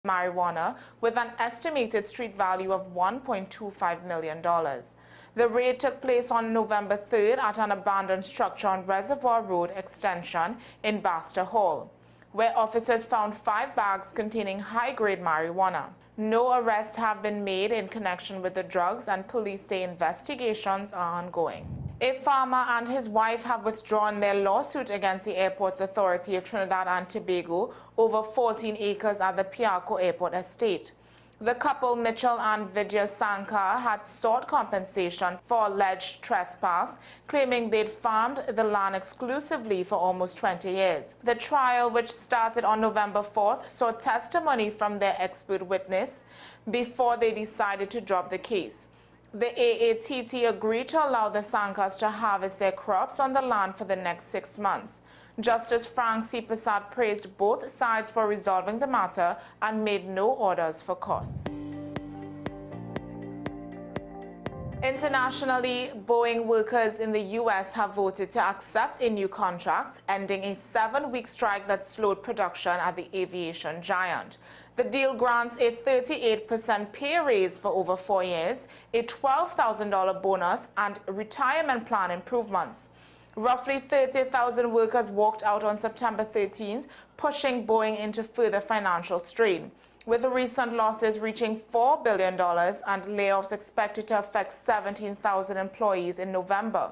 marijuana with an estimated street value of $1.25 million. The raid took place on November 3rd at an abandoned structure on Reservoir Road Extension in Baxter Hall, where officers found 5 bags containing high-grade marijuana. No arrests have been made in connection with the drugs, and police say investigations are ongoing. A farmer and his wife have withdrawn their lawsuit against the Airports Authority of Trinidad and Tobago over 14 acres at the Piarco Airport estate. The couple, Mitchell and Vidya Sankar, had sought compensation for alleged trespass, claiming they'd farmed the land exclusively for almost 20 years. The trial, which started on November 4th, saw testimony from their expert witness before they decided to drop the case. The AATT agreed to allow the Sankars to harvest their crops on the land for the next 6 months. Justice Frank C. Prasad praised both sides for resolving the matter and made no orders for costs. Internationally, Boeing workers in the U.S. have voted to accept a new contract, ending a 7-week strike that slowed production at the aviation giant. The deal grants a 38% pay raise for over 4 years, a $12,000 bonus, and retirement plan improvements. Roughly 30,000 workers walked out on September 13th, pushing Boeing into further financial strain, with the recent losses reaching $4 billion and layoffs expected to affect 17,000 employees in November.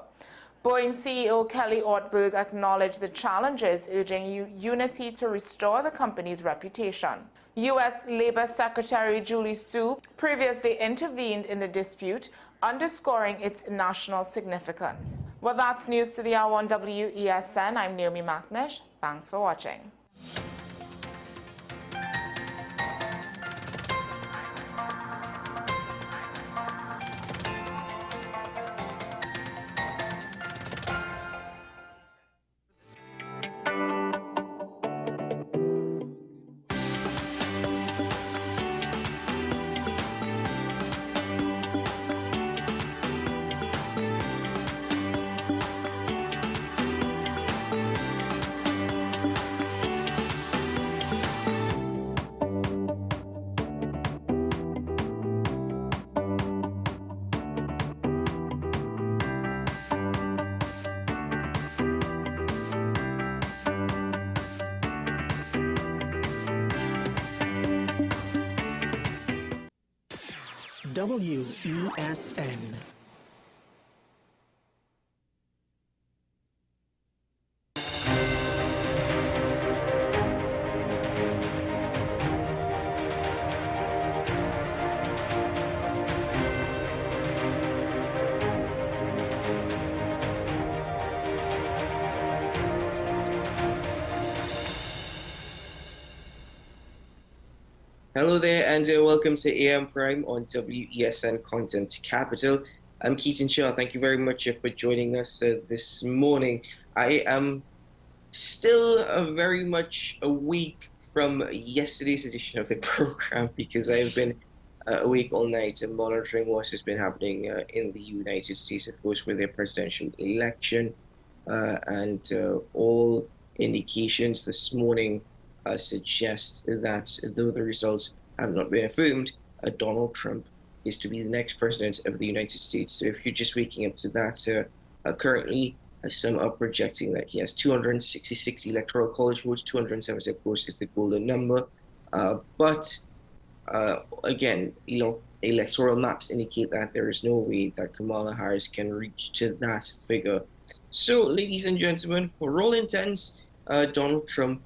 Boeing CEO Kelly Ortberg acknowledged the challenges, urging unity to restore the company's reputation. U.S. Labor Secretary Julie Su previously intervened in the dispute, underscoring its national significance. Well, that's news to the hour on WESN. I'm Naomi McNish. Thanks for watching. WESN. Hello there, and welcome to AM Prime on WESN Content Capital. I'm Keaton Shaw. Thank you very much for joining us this morning. I am still very much a week from yesterday's edition of the program because I've been awake all night and monitoring what has been happening in the United States, of course, with their presidential election, and all indications this morning suggest that though the results have not been affirmed, Donald Trump is to be the next president of the United States. So if you're just waking up to that, currently some are projecting that he has 266 electoral college votes, 270 of course is the golden number. But again, electoral maps indicate that there is no way that Kamala Harris can reach to that figure. So ladies and gentlemen, for all intents, Donald Trump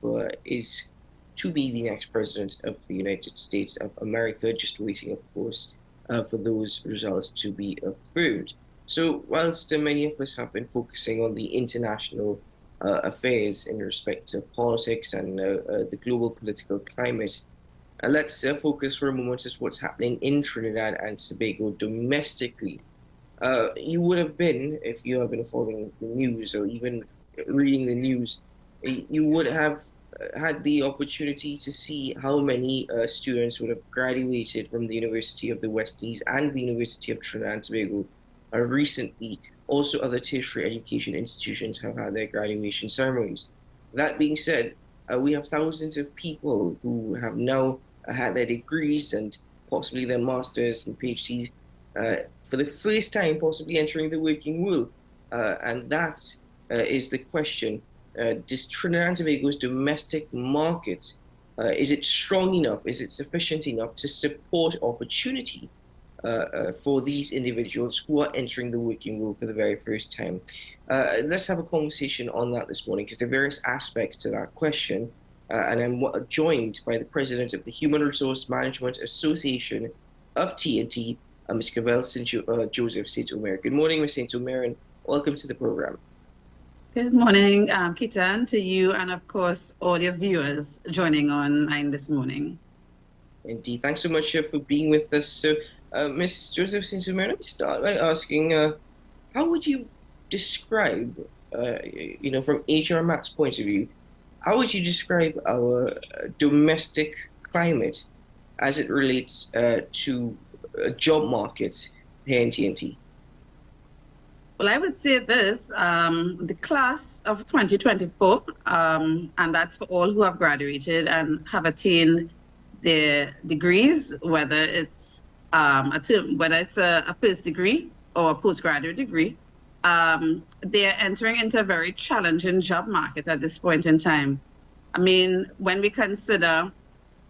is to be the next president of the United States of America, just waiting, of course, for those results to be affirmed. So whilst many of us have been focusing on the international affairs in respect to politics and the global political climate, let's focus for a moment on what's happening in Trinidad and Tobago domestically. You would have been, if you have been following the news or even reading the news, you would have had the opportunity to see how many students would have graduated from the University of the West Indies and the University of Trinidad and Tobago recently. Also, other tertiary education institutions have had their graduation ceremonies. That being said, we have thousands of people who have now had their degrees and possibly their masters and PhDs for the first time, possibly entering the working world. And that is the question. Does Trinidad and Tobago's domestic market, is it strong enough? Is it sufficient enough to support opportunity for these individuals who are entering the working world for the very first time? Let's have a conversation on that this morning because there are various aspects to that question. And I'm joined by the president of the Human Resource Management Association of TNT, Ms. Cavell Joseph St. Omer. Good morning, Ms. St. Omer, and welcome to the program. Good morning, Keaton, to you and, of course, all your viewers joining online this morning. Indeed. Thanks so much for being with us. So, Ms. Joseph St. Omer, let me start by asking, how would you describe, from HR Mac's point of view, how would you describe our domestic climate as it relates to job markets here in TNT? Well, I would say this, the class of 2024, and that's for all who have graduated and have attained their degrees, whether it's a first degree or a postgraduate degree, they're entering into a very challenging job market at this point in time. I mean, when we consider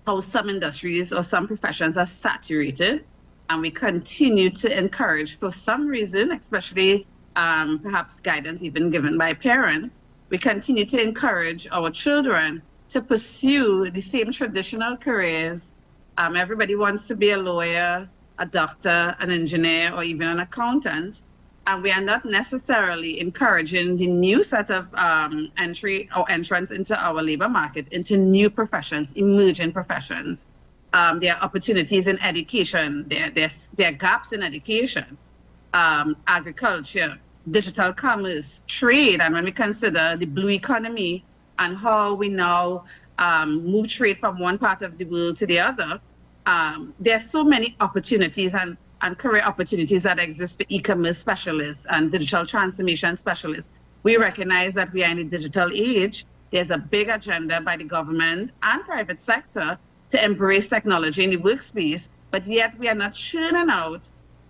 how some industries or some professions are saturated, and we continue to encourage, for some reason, especially perhaps guidance even given by parents, we continue to encourage our children to pursue the same traditional careers. Everybody wants to be a lawyer, a doctor, an engineer, or even an accountant. And we are not necessarily encouraging the new set of entry or entrance into our labor market, into new professions, emerging professions. There are opportunities in education. There are gaps in education, agriculture, digital commerce, trade. And when we consider the blue economy and how we now move trade from one part of the world to the other, there are so many opportunities and career opportunities that exist for e-commerce specialists and digital transformation specialists. We recognize that we are in the digital age. There's a big agenda by the government and private sector to embrace technology in the workspace, but yet we are not churning out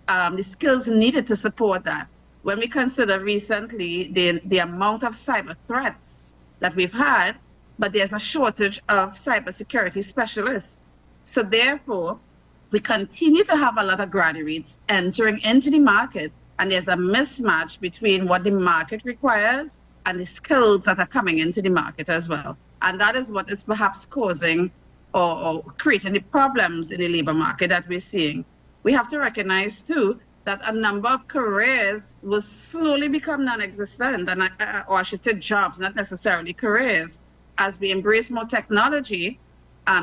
the skills needed to support that. When we consider recently the amount of cyber threats that we've had, but there's a shortage of cybersecurity specialists. So therefore, we continue to have a lot of graduates entering into the market, and there's a mismatch between what the market requires and the skills that are coming into the market as well. And that is what is perhaps causing or creating the problems in the labor market that we're seeing. We have to recognize too that a number of careers will slowly become non-existent, and or I should say jobs, not necessarily careers, as we embrace more technology.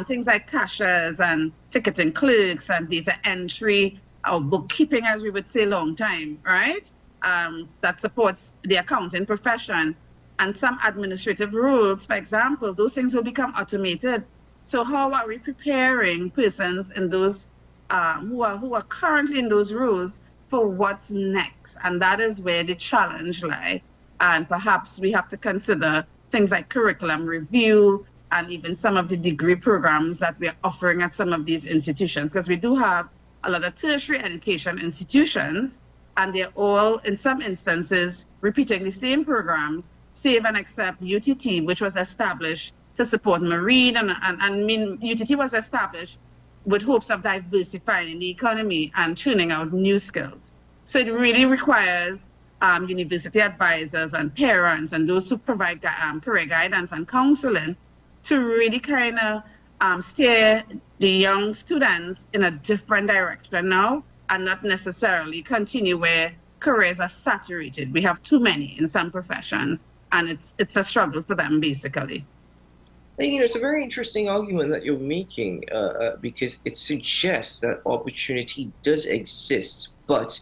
Things like cashiers and ticketing clerks and data entry or bookkeeping, as we would say, long time, right? That supports the accounting profession. And some administrative roles, for example, those things will become automated. So how are we preparing persons in those who are currently in those roles for what's next? And that is where the challenge lies. And perhaps we have to consider things like curriculum review, and even some of the degree programs that we're offering at some of these institutions, because we do have a lot of tertiary education institutions, and they're all, in some instances, repeating the same programs, save and except UTT, which was established to support marine, and UTT was established with hopes of diversifying the economy and tuning out new skills. So it really requires university advisors and parents and those who provide career guidance and counseling to really kind of steer the young students in a different direction now, and not necessarily continue where careers are saturated. We have too many in some professions, and it's a struggle for them, basically. It's a very interesting argument that you're making because it suggests that opportunity does exist, but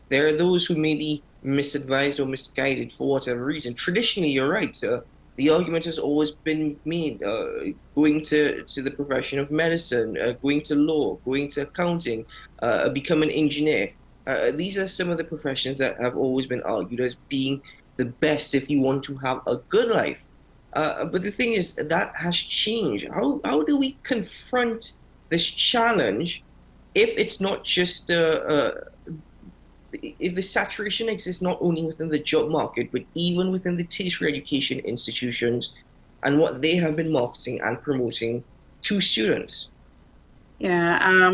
there are those who may be misadvised or misguided for whatever reason. Traditionally, you're right, the argument has always been made, going to the profession of medicine, going to law, going to accounting, become an engineer. These are some of the professions that have always been argued as being the best if you want to have a good life. But the thing is, that has changed. How do we confront this challenge, if it's not just if the saturation exists not only within the job market, but even within the tertiary education institutions and what they have been marketing and promoting to students? Yeah,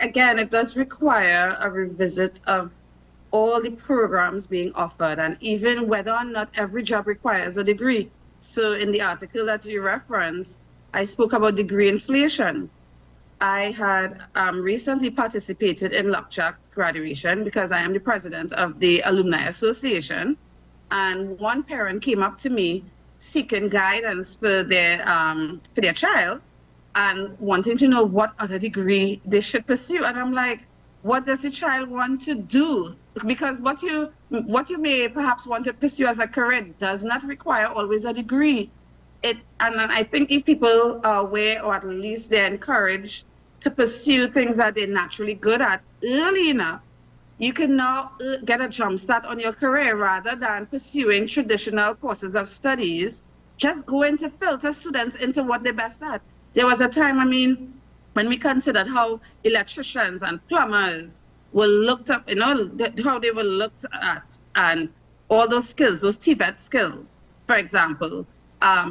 again, it does require a revisit of all the programs being offered, and even whether or not every job requires a degree. So in the article that you referenced, I spoke about degree inflation. I had recently participated in Lockjack's graduation because I am the president of the Alumni Association. And one parent came up to me seeking guidance for their child and wanting to know what other degree they should pursue. And I'm like, what does the child want to do? Because what you may perhaps want to pursue as a career does not require always a degree. And I think if people are aware, or at least they're encouraged to pursue things that they're naturally good at early enough, you can now get a jump start on your career rather than pursuing traditional courses of studies. Just going to filter students into what they're best at. There was a time, when we considered how electricians and plumbers were looked up, how they were looked at, and all those skills, those TVET skills, for example.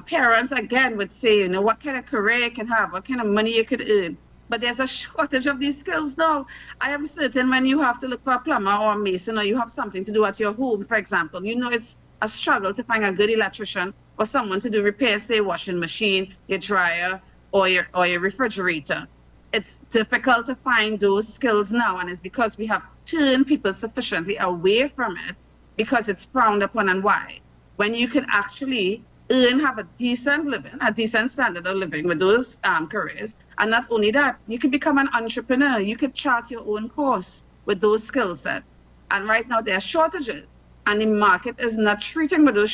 Parents, again, would say, what kind of career you can have, what kind of money you could earn. But there's a shortage of these skills now. I am certain when you have to look for a plumber or a mason, or you have something to do at your home, for example, it's a struggle to find a good electrician or someone to do repairs, say washing machine, your dryer, or your refrigerator. It's difficult to find those skills now, and it's because we have turned people sufficiently away from it because it's frowned upon. And why? When you could actually have a decent living, a decent standard of living with those careers. And not only that, you could become an entrepreneur. You could chart your own course with those skill sets. And right now there are shortages, and the market is not treating with those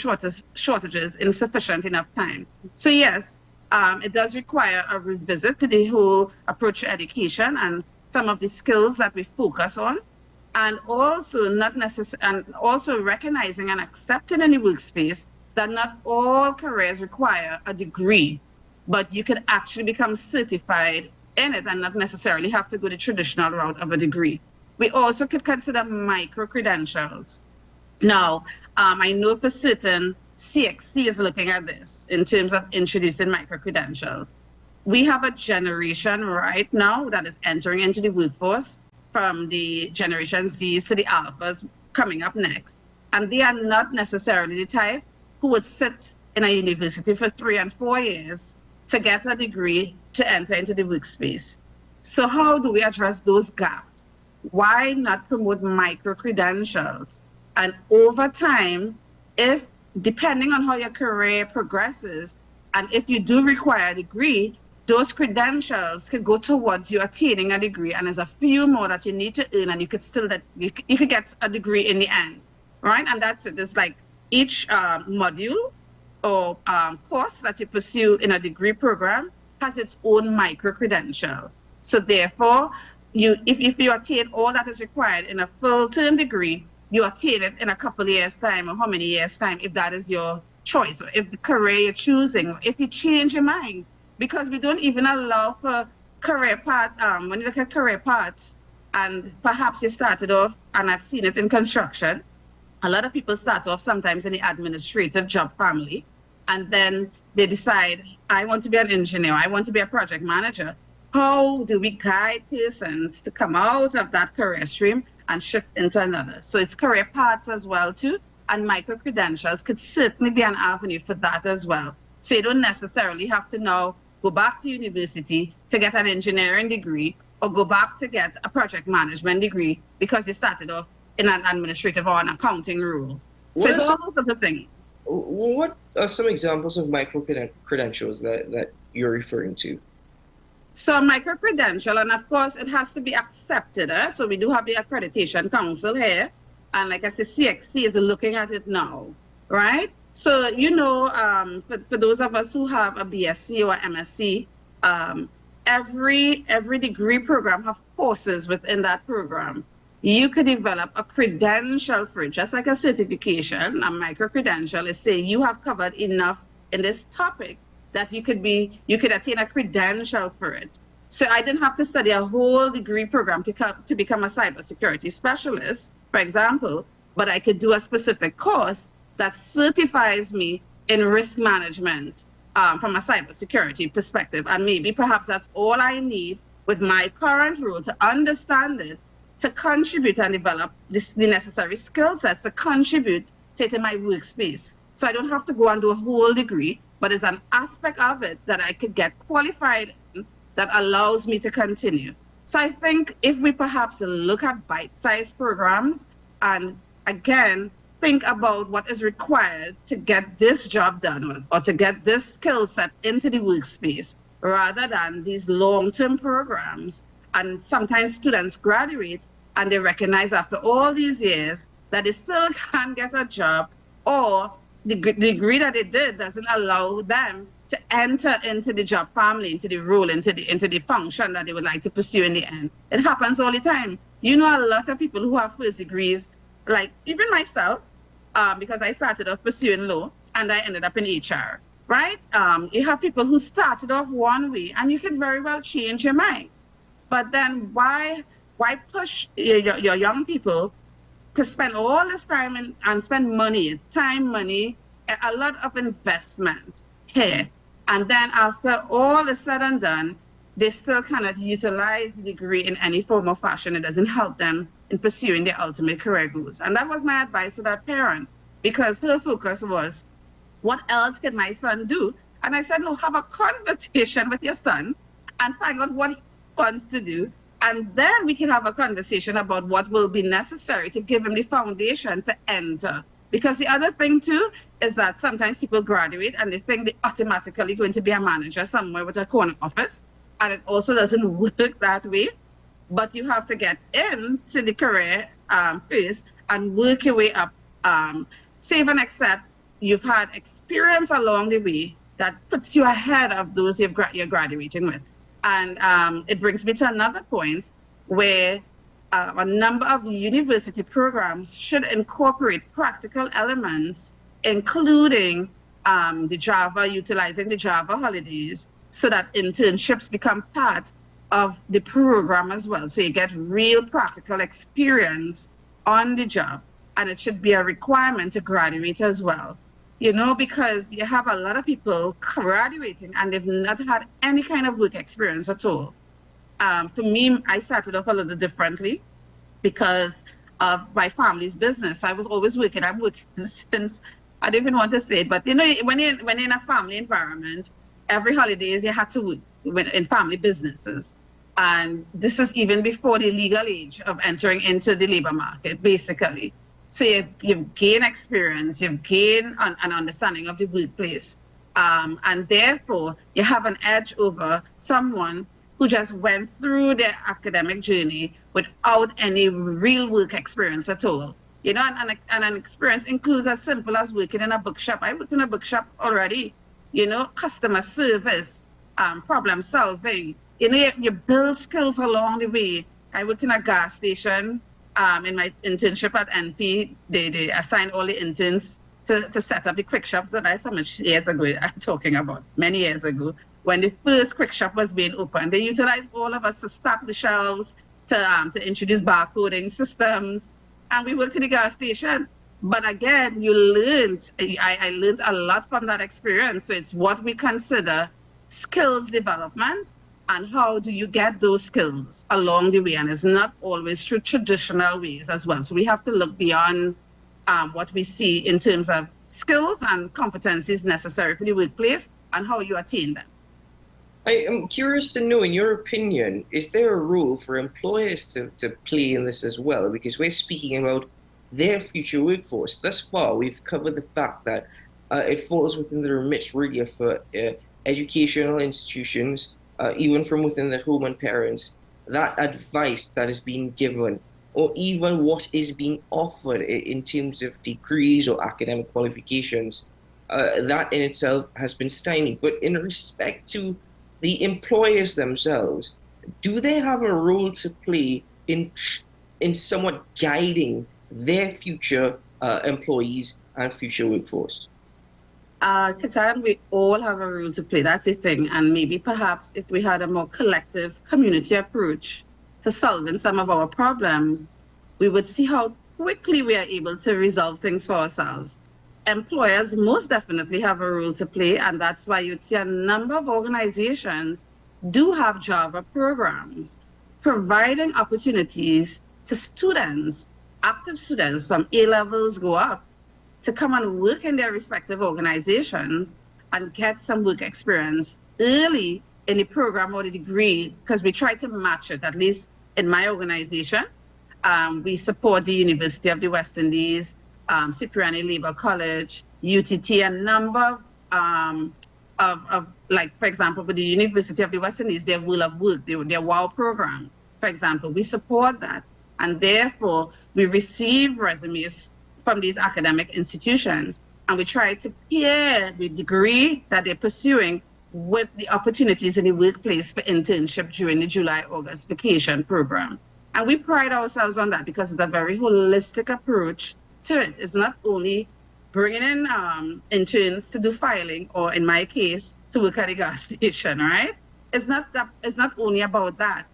shortages in sufficient enough time. So yes, it does require a revisit to the whole approach to education and some of the skills that we focus on, and also also recognizing and accepting in the workspace that not all careers require a degree, but you could actually become certified in it and not necessarily have to go the traditional route of a degree. We also could consider micro-credentials. Now, I know for certain CXC is looking at this in terms of introducing micro-credentials. We have a generation right now that is entering into the workforce, from the Generation Zs to the Alphas coming up next. And they are not necessarily the type who would sit in a university for 3 and 4 years to get a degree to enter into the workspace. So how do we address those gaps? Why not promote micro-credentials? And over time, depending on how your career progresses, and if you do require a degree, those credentials could go towards you attaining a degree, and there's a few more that you need to earn, and you could get a degree in the end, right? And that's it. It's like each module or course that you pursue in a degree program has its own micro-credential. So therefore, if you attain all that is required in a full-term degree, you attain it in a couple of years' time, or how many years' time, if that is your choice, or if the career you're choosing, or if you change your mind. Because we don't even allow for career path, when you look at career paths, and perhaps you started off, and I've seen it in construction, a lot of people start off sometimes in the administrative job family, and then they decide, I want to be an engineer, I want to be a project manager. How do we guide persons to come out of that career stream and shift into another? So it's career paths as well too, and micro-credentials could certainly be an avenue for that as well. So you don't necessarily have to now go back to university to get an engineering degree, or go back to get a project management degree because you started off in an administrative or an accounting role. So it's all those other things. What are some examples of micro-credentials that you're referring to? So a micro-credential, and of course it has to be accepted. So we do have the Accreditation Council here, and like I said, CXC is looking at it now, right? So, for those of us who have a BSc or MSc, every degree program have courses within that program. You could develop a credential for it, just like a certification. A micro-credential is saying you have covered enough in this topic that you could attain a credential for it. So I didn't have to study a whole degree program to become a cybersecurity specialist, for example, but I could do a specific course that certifies me in risk management from a cybersecurity perspective. And maybe perhaps that's all I need with my current role to understand it, to contribute and develop the necessary skill sets to contribute to it in my workspace. So I don't have to go and do a whole degree, but it's an aspect of it that I could get qualified in that allows me to continue. So I think if we perhaps look at bite-sized programs and again, think about what is required to get this job done or to get this skill set into the workspace, rather than these long-term programs. And sometimes students graduate and they recognize after all these years that they still can't get a job, or the degree that they did doesn't allow them to enter into the job family, into the role, into the function that they would like to pursue in the end. It happens all the time. You know, a lot of people who have first degrees, like even myself, because I started off pursuing law and I ended up in HR, right? You have people who started off one way and you can very well change your mind. But then why push your young people to spend all this time and spend money, money, a lot of investment here. And then after all is said and done, they still cannot utilize the degree in any form or fashion. It doesn't help them in pursuing their ultimate career goals. And that was my advice to that parent, because her focus was, what else can my son do? And I said, no, have a conversation with your son and find out what he wants to do. And then we can have a conversation about what will be necessary to give him the foundation to enter. Because the other thing too is that sometimes people graduate and they think they're automatically going to be a manager somewhere with a corner office. And it also doesn't work that way. But you have to get into the career phase and work your way up. Save and accept you've had experience along the way that puts you ahead of those you're graduating with. And it brings me to another point where a number of university programs should incorporate practical elements, including utilizing the Java holidays, so that internships become part of the program as well. So you get real practical experience on the job, and it should be a requirement to graduate as well. You know, because you have a lot of people graduating and they've not had any kind of work experience at all. For me, I started off a little differently because of my family's business. So I was always working. I'm working since, I don't even want to say it, but you know, when you're in a family environment, every holidays you had to work in family businesses. And this is even before the legal age of entering into the labor market, basically. So you've gained experience, you've gained an understanding of the workplace, and therefore you have an edge over someone who just went through their academic journey without any real work experience at all. You know, and an experience includes as simple as working in a bookshop. I worked in a bookshop already, you know, customer service, problem solving. You know, you build skills along the way. I worked in a gas station. In my internship at NP, they assigned all the interns to set up the quick shops that I so much years ago, I'm talking about many years ago, when the first quick shop was being opened. They utilized all of us to stock the shelves, to introduce barcoding systems, and we worked in the gas station. But again, I learned a lot from that experience. So it's what we consider skills development. And how do you get those skills along the way? And it's not always through traditional ways as well. So we have to look beyond what we see in terms of skills and competencies necessary for the workplace and how you attain them. I am curious to know, in your opinion, is there a role for employers to play in this as well? Because we're speaking about their future workforce. Thus far, we've covered the fact that it falls within the remit really for educational institutions, even from within the home and parents, that advice that is being given, or even what is being offered in terms of degrees or academic qualifications, that in itself has been stymied. But in respect to the employers themselves, do they have a role to play in somewhat guiding their future employees and future workforce? Kitan, we all have a role to play. That's the thing. And maybe perhaps if we had a more collective community approach to solving some of our problems, we would see how quickly we are able to resolve things for ourselves. Employers most definitely have a role to play, and that's why you'd see a number of organizations do have Java programs, providing opportunities to students, active students from A levels go up, to come and work in their respective organizations and get some work experience early in the program or the degree, because we try to match it, at least in my organization. We support the University of the West Indies, Cipriani Labour College, UTT, a number of like, for example, with the University of the West Indies, their Will of Work, their WOW program, for example, we support that. And therefore, we receive resumes from these academic institutions, and we try to pair the degree that they're pursuing with the opportunities in the workplace for internship during the July-August vacation program. And we pride ourselves on that because it's a very holistic approach to it. It's not only bringing in interns to do filing, or in my case, to work at the gas station, right? It's not only about that.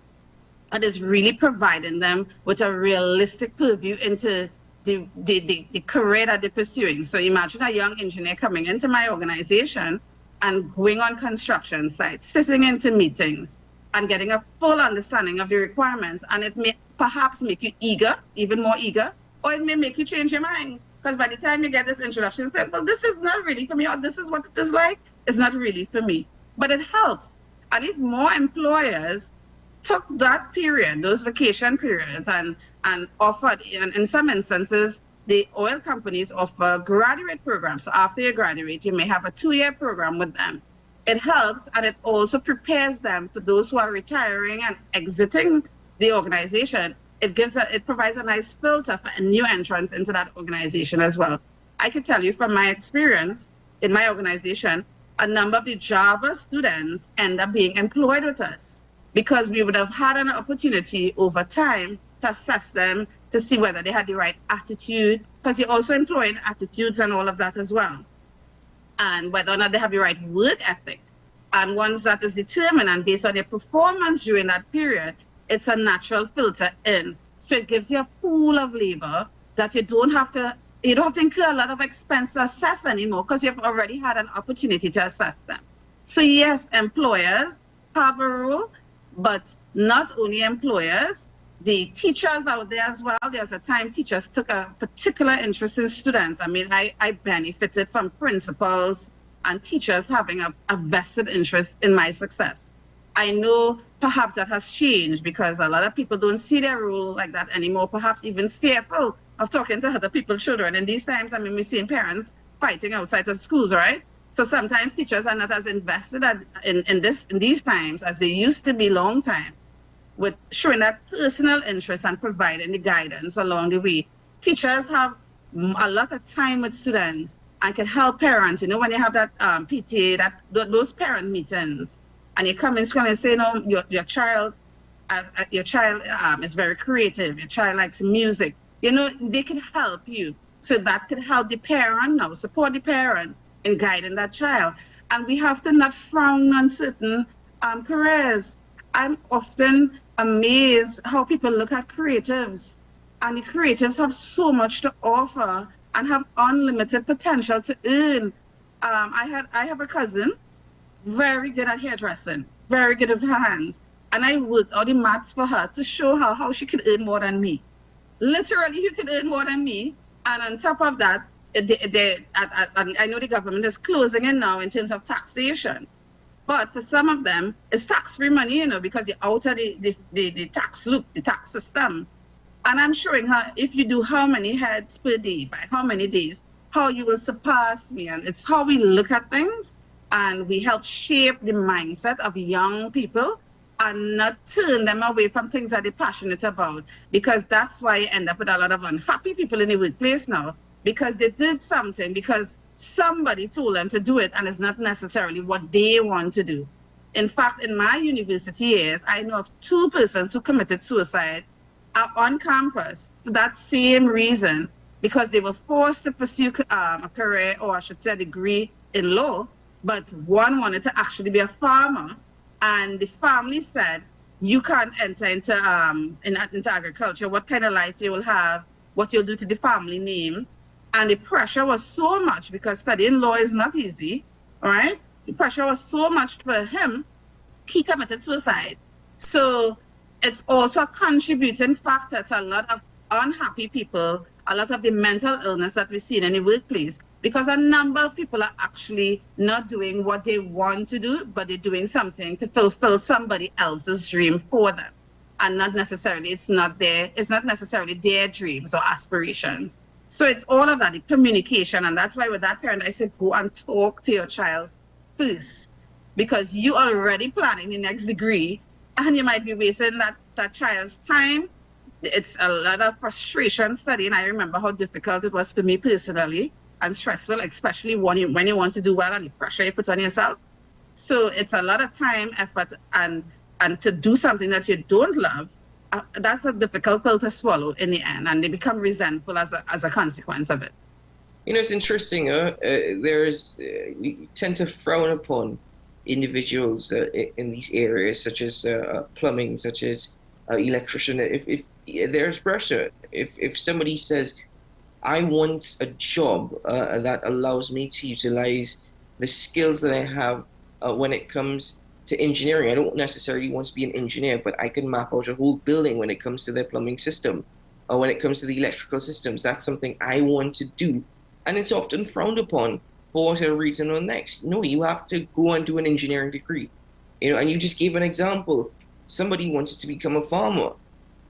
It is really providing them with a realistic purview into the career that they're pursuing. So imagine a young engineer coming into my organization and going on construction sites, sitting into meetings and getting a full understanding of the requirements. And it may perhaps make you eager, even more eager, or it may make you change your mind. Because by the time you get this introduction, you say, well, this is not really for me, or this is what it is like. It's not really for me. But it helps. And if more employers took that period, those vacation periods, and offered, in some instances, the oil companies offer graduate programs. So after you graduate, you may have a 2-year program with them. It helps, and it also prepares them for those who are retiring and exiting the organization. It provides a nice filter for new entrants into that organization as well. I can tell you from my experience in my organization, a number of the Java students end up being employed with us, because we would have had an opportunity over time to assess them, to see whether they had the right attitude, because you're also employing attitudes and all of that as well, and whether or not they have the right work ethic. And once that is determined and based on their performance during that period, it's a natural filter in. So it gives you a pool of labor that you don't have to incur a lot of expense to assess anymore, because you've already had an opportunity to assess them. So yes, employers have a role, but not only employers, the teachers out there as well. There's a time teachers took a particular interest in students. I mean, I benefited from principals and teachers having a vested interest in my success. I know perhaps that has changed because a lot of people don't see their role like that anymore, perhaps even fearful of talking to other people's children. In these times, I mean, we're seeing parents fighting outside of schools, right? So sometimes teachers are not as invested in these times as they used to be long time, with showing that personal interest and providing the guidance along the way. Teachers have a lot of time with students and can help parents. You know, when you have that PTA, those parent meetings, and you come in school and say, no, your child is very creative. Your child likes music. You know, they can help you. So that could help the parent now, support the parent in guiding that child. And we have to not frown on certain careers. I'm often amazed how people look at creatives, and the creatives have so much to offer and have unlimited potential to earn. I have a cousin, very good at hairdressing, very good at her hands, and I worked all the maths for her to show her how she could earn more than me. Literally, you could earn more than me, and on top of that, I know the government is closing in now in terms of taxation, but for some of them, it's tax-free money, you know, because you're out of the tax loop, the tax system. And I'm showing her, if you do how many heads per day, by how many days, how you will surpass me. And it's how we look at things, and we help shape the mindset of young people and not turn them away from things that they're passionate about, because that's why you end up with a lot of unhappy people in the workplace now, because they did something because somebody told them to do it, and it's not necessarily what they want to do. In fact, in my university years, I know of 2 persons who committed suicide on campus for that same reason, because they were forced to pursue a career, or I should say a degree, in-law, but one wanted to actually be a farmer, and the family said, you can't enter into agriculture, what kind of life you will have, what you'll do to the family name. And the pressure was so much, because studying law is not easy, all right? The pressure was so much for him, he committed suicide. So it's also a contributing factor to a lot of unhappy people, a lot of the mental illness that we see in the workplace, because a number of people are actually not doing what they want to do, but they're doing something to fulfill somebody else's dream for them. And not necessarily, it's not necessarily their dreams or aspirations. So it's all of that, the communication. And that's why with that parent, I said, go and talk to your child first, because you already planning the next degree and you might be wasting that child's time. It's a lot of frustration studying. I remember how difficult it was for me personally and stressful, especially when you want to do well and the pressure you put on yourself. So it's a lot of time, effort, and to do something that you don't love. That's a difficult pill to swallow in the end, and they become resentful as a consequence of it. You know, it's interesting. We tend to frown upon individuals in these areas, such as plumbing, such as electrician. If there's pressure, if somebody says, I want a job that allows me to utilize the skills that I have when it comes to engineering. I don't necessarily want to be an engineer, but I can map out a whole building when it comes to their plumbing system, or when it comes to the electrical systems. That's something I want to do. And it's often frowned upon for whatever reason or next. No, you have to go and do an engineering degree. You know, and you just gave an example. Somebody wanted to become a farmer,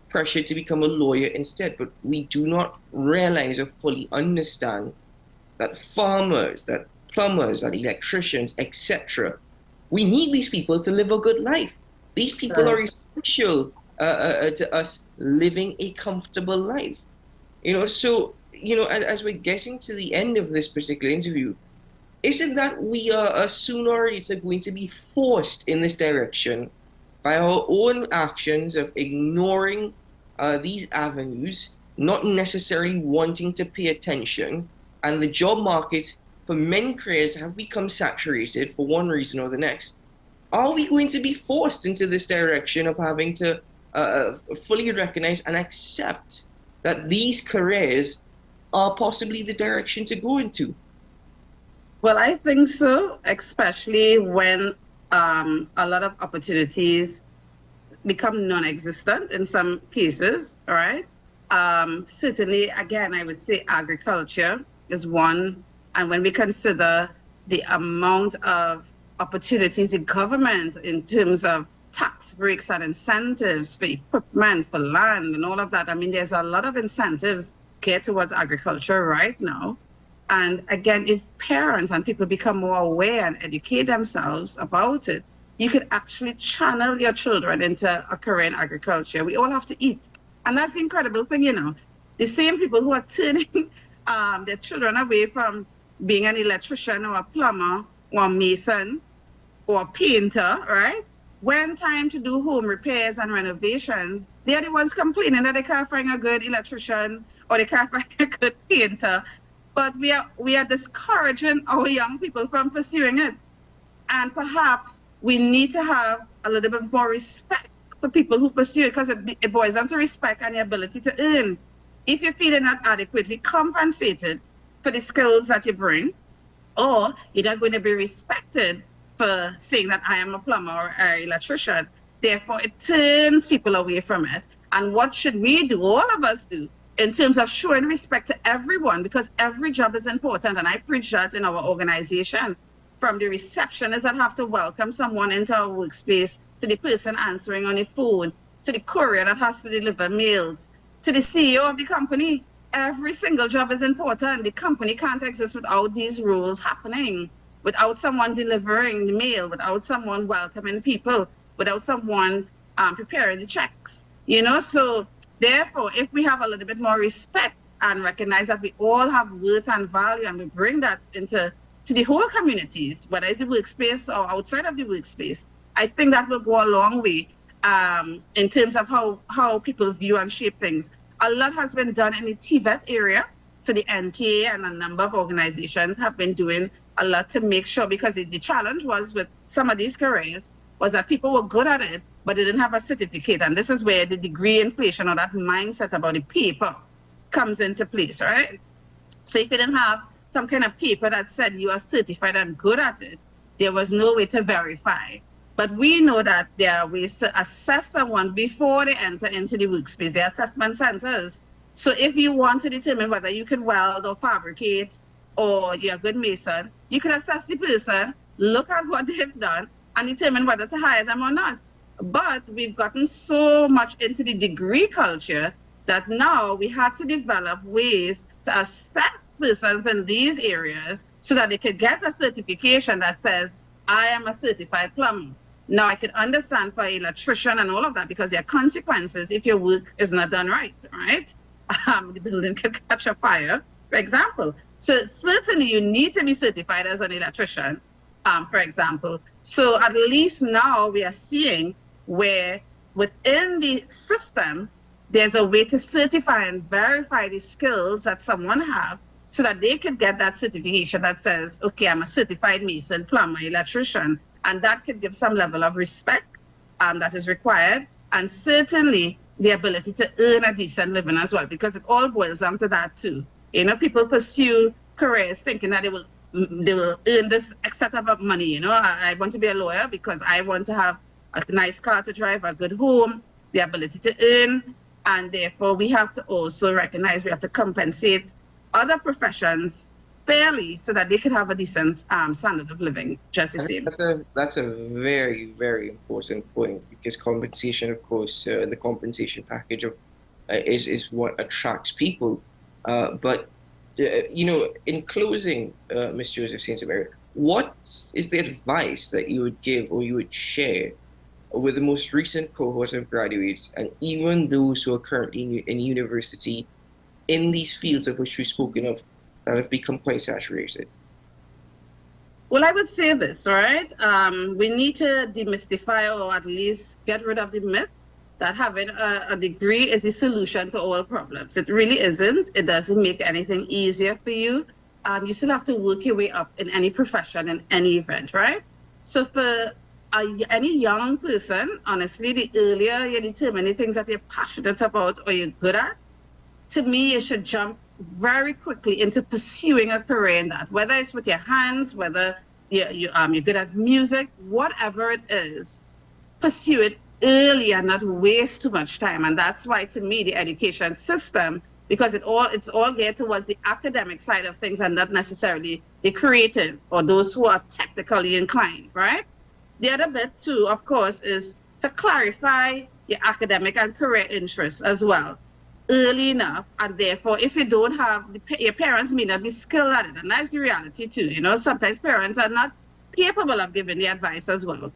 pressured to become a lawyer instead, but we do not realize or fully understand that farmers, that plumbers, that electricians, etc., we need these people to live a good life. These people are essential to us living a comfortable life. You know, so, you know, as we're getting to the end of this particular interview, isn't that we are sooner or later going to be forced in this direction by our own actions of ignoring these avenues, not necessarily wanting to pay attention, and the job market for many careers have become saturated for one reason or the next? Are we going to be forced into this direction of having to fully recognize and accept that these careers are possibly the direction to go into? Well, I think so, especially when a lot of opportunities become non-existent in some cases, all right? Certainly, again, I would say agriculture is one. And when we consider the amount of opportunities the government in terms of tax breaks and incentives for equipment, for land and all of that, I mean, there's a lot of incentives geared towards agriculture right now. And again, if parents and people become more aware and educate themselves about it, you could actually channel your children into a career in agriculture. We all have to eat. And that's the incredible thing, you know. The same people who are turning their children away from being an electrician or a plumber or a mason or a painter, right? When time to do home repairs and renovations, they're the ones complaining that they can't find a good electrician or they can't find a good painter. But we are discouraging our young people from pursuing it. And perhaps we need to have a little bit more respect for people who pursue it, because it boils down to respect and the ability to earn. If you're feeling not adequately compensated for the skills that you bring, or you're not going to be respected for saying that I am a plumber or an electrician, therefore it turns people away from it. And what should we do, all of us do, in terms of showing respect to everyone, because every job is important, and I preach that in our organization, from the receptionist that have to welcome someone into our workspace, to the person answering on the phone, to the courier that has to deliver mails, to the CEO of the company. Every single job is important. The company can't exist without these rules happening, without someone delivering the mail, without someone welcoming people, without someone preparing the checks, you know? So therefore, if we have a little bit more respect and recognize that we all have worth and value, and we bring that into the whole communities, whether it's the workspace or outside of the workspace, I think that will go a long way in terms of how people view and shape things. A lot has been done in the TVET area. So the NTA and a number of organizations have been doing a lot to make sure, because the challenge was with some of these careers was that people were good at it, but they didn't have a certificate. And this is where the degree inflation or that mindset about the paper comes into place, right? So if you didn't have some kind of paper that said you are certified and good at it, there was no way to verify. But we know that there are ways to assess someone before they enter into the workspace. There are assessment centers. So if you want to determine whether you can weld or fabricate or you're a good mason, you can assess the person, look at what they've done, and determine whether to hire them or not. But we've gotten so much into the degree culture that now we had to develop ways to assess persons in these areas so that they could get a certification that says, I am a certified plumber. Now I can understand for an electrician and all of that, because there are consequences if your work is not done right, right? The building could catch a fire, for example. So certainly you need to be certified as an electrician, for example. So at least now we are seeing where within the system, there's a way to certify and verify the skills that someone have so that they can get that certification that says, okay, I'm a certified mason, plumber, electrician, and that could give some level of respect that is required, and certainly the ability to earn a decent living as well, because it all boils down to that too. You know, people pursue careers thinking that they will earn this X set of money. You know, I want to be a lawyer because I want to have a nice car to drive, a good home, the ability to earn, and therefore we have to also recognize we have to compensate other professions fairly so that they can have a decent standard of living, just the same. That's a very, very important point, because compensation, of course, the compensation package is what attracts people. But, you know, in closing, Ms. Joseph St. Mary, what is the advice that you would give or you would share with the most recent cohort of graduates and even those who are currently in university in these fields of which we've spoken of that have become quite saturated? Well, I would say this, all right? We need to demystify or at least get rid of the myth that having a degree is the solution to all problems. It really isn't. It doesn't make anything easier for you. You still have to work your way up in any profession, in any event, right? So for any young person, honestly, the earlier you determine the things that you're passionate about or you're good at, to me, you should jump very quickly into pursuing a career in that, whether it's with your hands, whether you're good at music, whatever it is, pursue it early and not waste too much time. And that's why, to me, the education system, because it's all geared towards the academic side of things and not necessarily the creative or those who are technically inclined, right? The other bit too, of course, is to clarify your academic and career interests as well early enough. And therefore, if you don't have, your parents may not be skilled at it. And that's the reality too. You know, sometimes parents are not capable of giving the advice as well.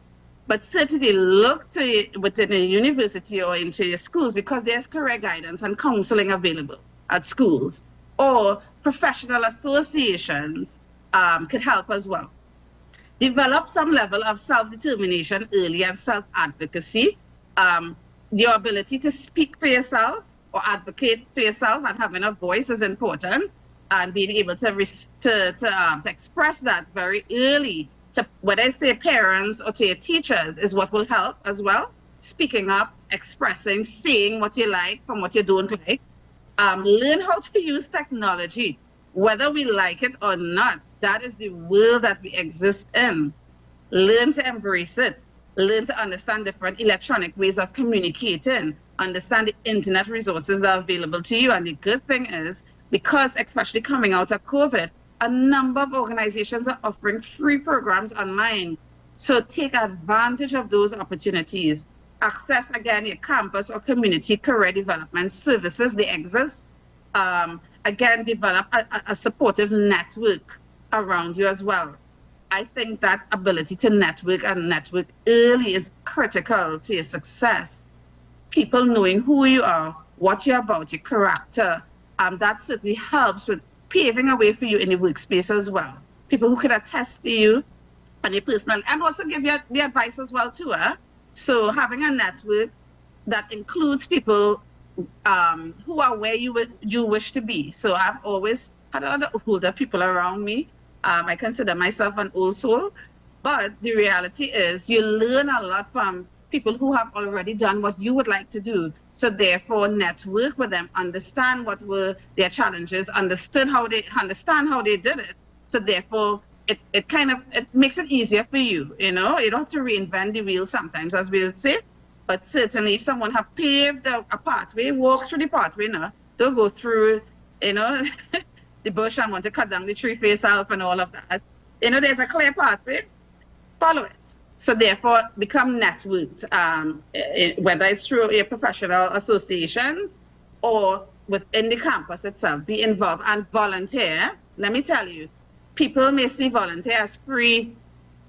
But certainly look to within a university or into your schools, because there's career guidance and counseling available at schools, or professional associations could help as well. Develop some level of self-determination early and self-advocacy. Your ability to speak for yourself or advocate for yourself and having a voice is important, and being able to express that very early, to whether it's to your parents or to your teachers, is what will help as well. Speaking up, expressing, saying what you like from what you don't like. Learn how to use technology, whether we like it or not. That is the world that we exist in. Learn to embrace it. Learn to understand different electronic ways of communicating. Understand the internet resources that are available to you. And the good thing is, because especially coming out of COVID, a number of organizations are offering free programs online. So take advantage of those opportunities. Access, again, your campus or community career development services. They exist. Again, develop a supportive network around you as well. I think that ability to network and network early is critical to your success. People knowing who you are, what you're about, your character, that certainly helps with paving a way for you in the workspace as well. People who can attest to you and your personal, and also give you the advice as well too. So having a network that includes people who are where you wish to be. So I've always had a lot of older people around me I consider myself an old soul, but the reality is you learn a lot from people who have already done what you would like to do. So therefore, network with them, understand what were their challenges, understand how they did it. So therefore, it kind of makes it easier for you. You know, you don't have to reinvent the wheel sometimes, as we would say. But certainly, if someone have paved a pathway, walk through the pathway now. Don't go through, you know, the bush and want to cut down the tree for yourself and all of that. You know, there's a clear pathway. Follow it. So therefore, become networked, whether it's through your professional associations or within the campus itself. Be involved and volunteer. Let me tell you, people may see volunteer as free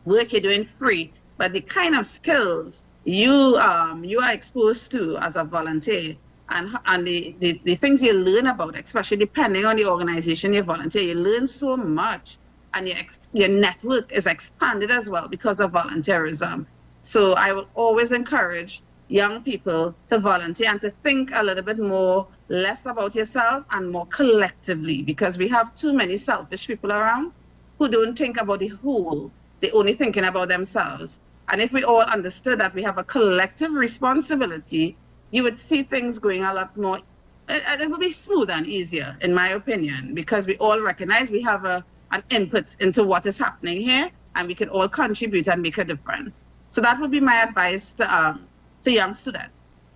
work you're doing free, but the kind of skills you are exposed to as a volunteer and the things you learn about, especially depending on the organization you volunteer, you learn so much. And your network is expanded as well because of volunteerism. So I will always encourage young people to volunteer and to think a little bit more, less about yourself and more collectively, because we have too many selfish people around who don't think about the whole. They're only thinking about themselves. And if we all understood that we have a collective responsibility, you would see things going a lot more, it would be smoother and easier, in my opinion, because we all recognize we have an input into what is happening here, and we can all contribute and make a difference. So that would be my advice to young students.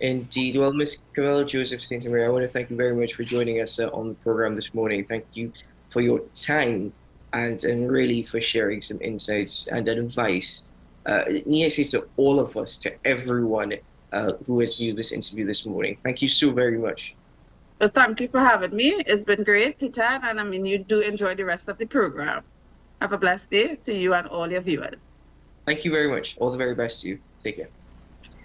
Indeed. Well, Ms. Camilla Joseph St. Mary, I want to thank you very much for joining us on the program this morning. Thank you for your time and really for sharing some insights and advice. Yes, to all of us, to everyone who has viewed this interview this morning. Thank you so very much. Well, thank you for having me. It's been great, Peter, and I mean, you do enjoy the rest of the program. Have a blessed day to you and all your viewers. Thank you very much. All the very best to you. Take care.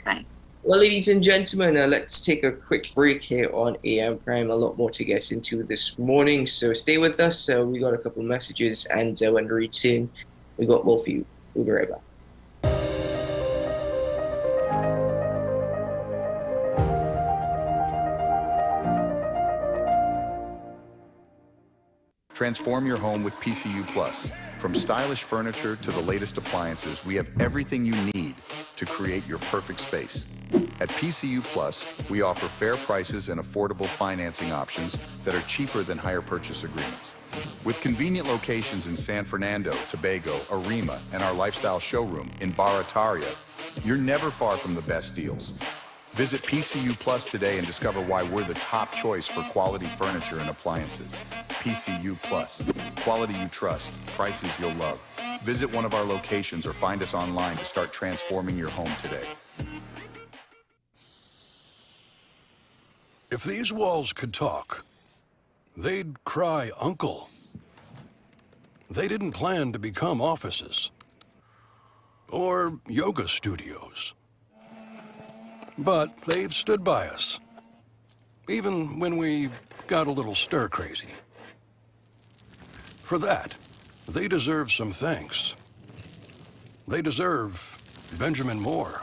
Bye. Well, ladies and gentlemen, let's take a quick break here on AM Prime. A lot more to get into this morning, so stay with us. We got a couple of messages, and when we return, we got more for you. We'll be right back. Transform your home with PCU Plus. From stylish furniture to the latest appliances, we have everything you need to create your perfect space. At PCU Plus, we offer fair prices and affordable financing options that are cheaper than hire purchase agreements. With convenient locations in San Fernando, Tobago, Arima, and our lifestyle showroom in Barataria, you're never far from the best deals. Visit PCU Plus today and discover why we're the top choice for quality furniture and appliances. PCU Plus, quality you trust, prices you'll love. Visit one of our locations or find us online to start transforming your home today. If these walls could talk, they'd cry uncle. They didn't plan to become offices or yoga studios. But they've stood by us, even when we got a little stir-crazy. For that, they deserve some thanks. They deserve Benjamin Moore.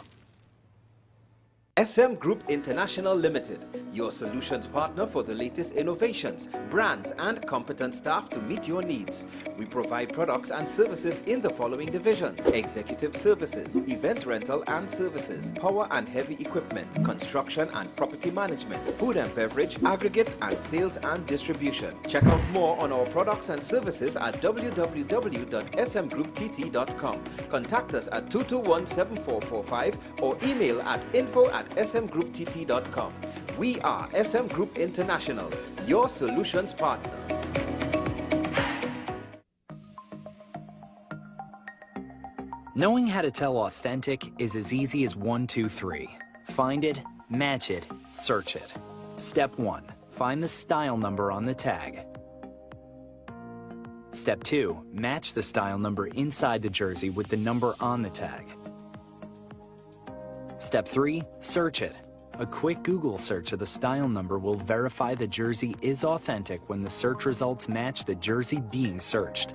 SM Group International Limited, your solutions partner for the latest innovations, brands, and competent staff to meet your needs. We provide products and services in the following divisions: executive services, event rental and services, power and heavy equipment, construction and property management, food and beverage, aggregate and sales and distribution. Check out more on our products and services at www.smgrouptt.com. Contact us at 221-7445 or email at info@smgrouptt.com. We are SM Group International, your solutions partner. Knowing how to tell authentic is as easy as 1, 2, 3. Find it, match it, search it. Step 1. Find the style number on the tag. Step 2. Match the style number inside the jersey with the number on the tag. Step 3. Search it. A quick Google search of the style number will verify the jersey is authentic when the search results match the jersey being searched.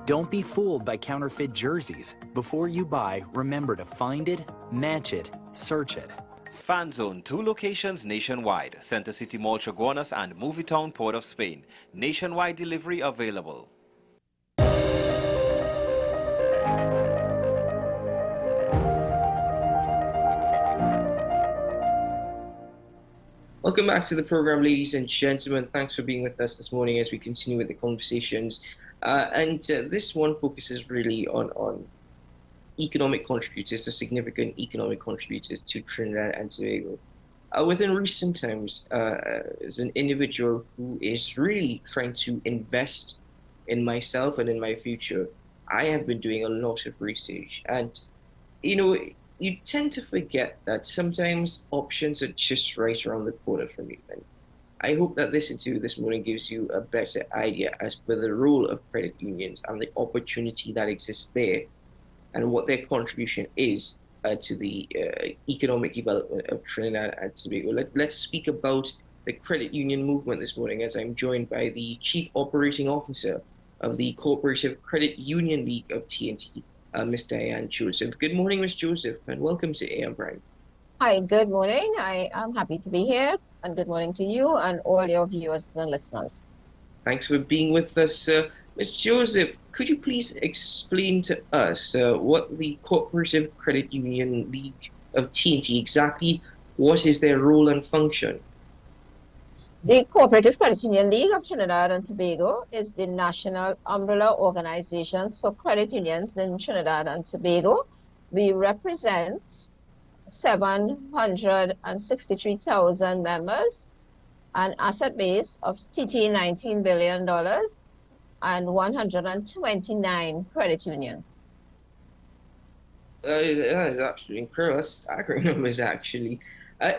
Don't be fooled by counterfeit jerseys. Before you buy, remember to find it, match it, search it. Fan Zone, 2 locations nationwide. Center City Mall, Chaguanas and Movietown, Port of Spain. Nationwide delivery available. Welcome back to the program, ladies and gentlemen. Thanks for being with us this morning as we continue with the conversations. This one focuses really on economic contributors, so significant economic contributors to Trinidad and Tobago. Within recent times, as an individual who is really trying to invest in myself and in my future, I have been doing a lot of research. And, you tend to forget that sometimes options are just right around the corner from you. And I hope that this interview this morning gives you a better idea as per the role of credit unions and the opportunity that exists there and what their contribution is to the economic development of Trinidad and Tobago. Let's speak about the credit union movement this morning as I'm joined by the Chief Operating Officer of the Cooperative Credit Union League of TNT, Ms. Diane Joseph. Good morning, Ms. Joseph, and welcome to AM Prime. Hi, good morning. I am happy to be here, and good morning to you and all your viewers and listeners. Thanks for being with us. Ms. Joseph, could you please explain to us what the Cooperative Credit Union League of TNT, exactly what is their role and function? The Cooperative Credit Union League of Trinidad and Tobago is the national umbrella organizations for credit unions in Trinidad and Tobago. We represent 763,000 members, an asset base of $19 billion, and 129 credit unions. That is absolutely incredible. That's staggering numbers, actually.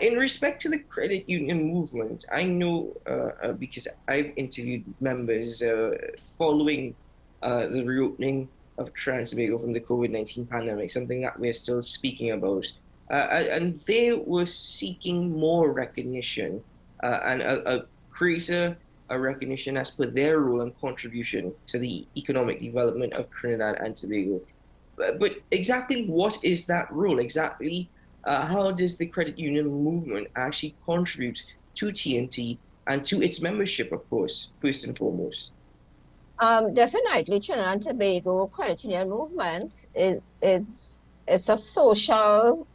In respect to the credit union movement, I know because I've interviewed members following the reopening of Trinidad and Tobago from the COVID-19 pandemic, something that we're still speaking about. And they were seeking more recognition and a greater recognition as per their role and contribution to the economic development of Trinidad and Tobago. But exactly what is that role? Exactly how does the credit union movement actually contribute to TNT and to its membership, of course, first and foremost? Definitely, Trinidad and Tobago credit union movement it's a social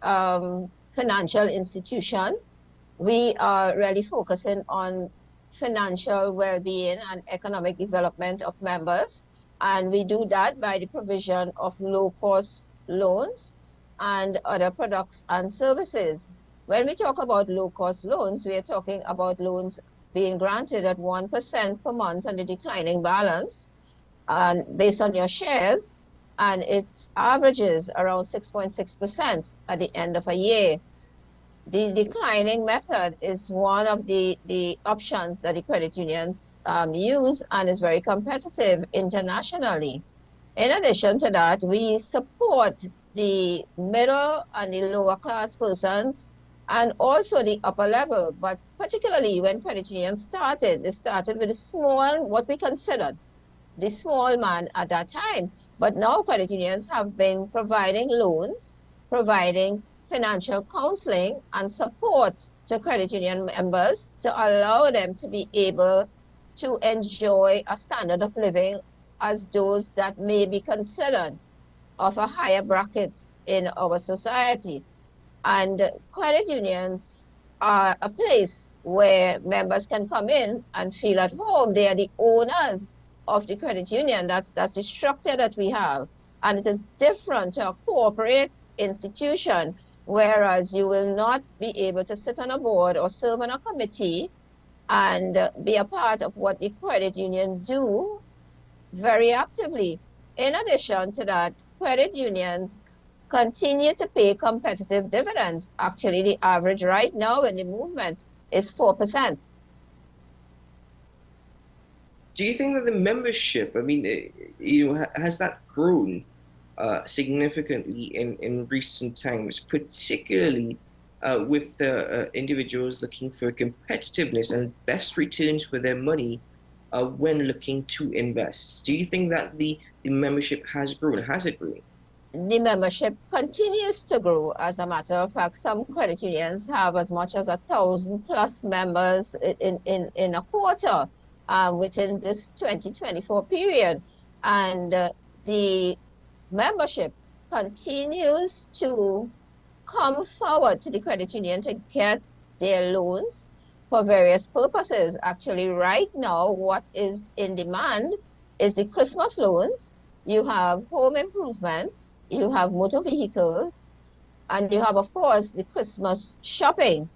financial institution. We are really focusing on financial well-being and economic development of members, and we do that by the provision of low-cost loans and other products and services. When we talk about low-cost loans, we are talking about loans being granted at 1% per month and the declining balance, and based on your shares, and it averages around 6.6% at the end of a year. The declining method is one of the options that the credit unions use and is very competitive internationally. In addition to that, we support the middle and the lower class persons and also the upper level, but particularly when credit unions started, they started with a small, what we considered the small man at that time. But now credit unions have been providing loans, providing financial counseling and support to credit union members to allow them to be able to enjoy a standard of living as those that may be considered of a higher bracket in our society. And credit unions are a place where members can come in and feel at home. They are the owners of the credit union. That's the structure that we have. And it is different to a corporate institution, whereas you will not be able to sit on a board or serve on a committee and be a part of what the credit union do very actively. In addition to that, credit unions continue to pay competitive dividends. Actually, the average right now in the movement is 4%. Do you think that the membership, has that grown significantly in recent times, particularly with individuals looking for competitiveness and best returns for their money when looking to invest? Do you think that the membership has grown? Has it grown? the membership continues to grow. As a matter of fact, some credit unions have as much as 1,000+ members in a quarter within this 2024 period. And the membership continues to come forward to the credit union to get their loans for various purposes. Actually, right now, what is in demand is the Christmas loans. You have home improvements, you have motor vehicles, and you have, of course, the Christmas shopping.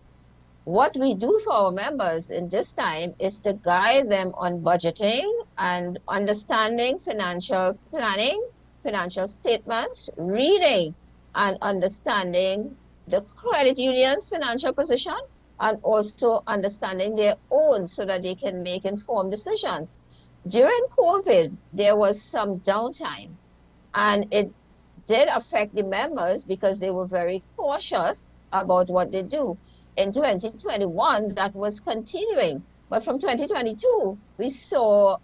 What we do for our members in this time is to guide them on budgeting and understanding financial planning, financial statements, reading and understanding the credit union's financial position, and also understanding their own so that they can make informed decisions. During COVID, there was some downtime, and it did affect the members because they were very cautious about what they do. In 2021, that was continuing. But from 2022, we saw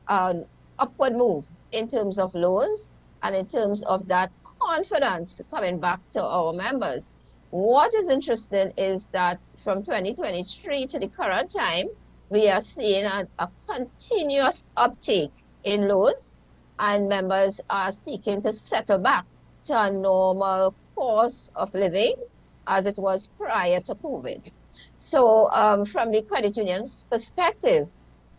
an upward move in terms of loans and in terms of that confidence coming back to our members. What is interesting is that from 2023 to the current time, we are seeing a continuous uptake in loans, and members are seeking to settle back to a normal course of living as it was prior to COVID. So from the credit union's perspective,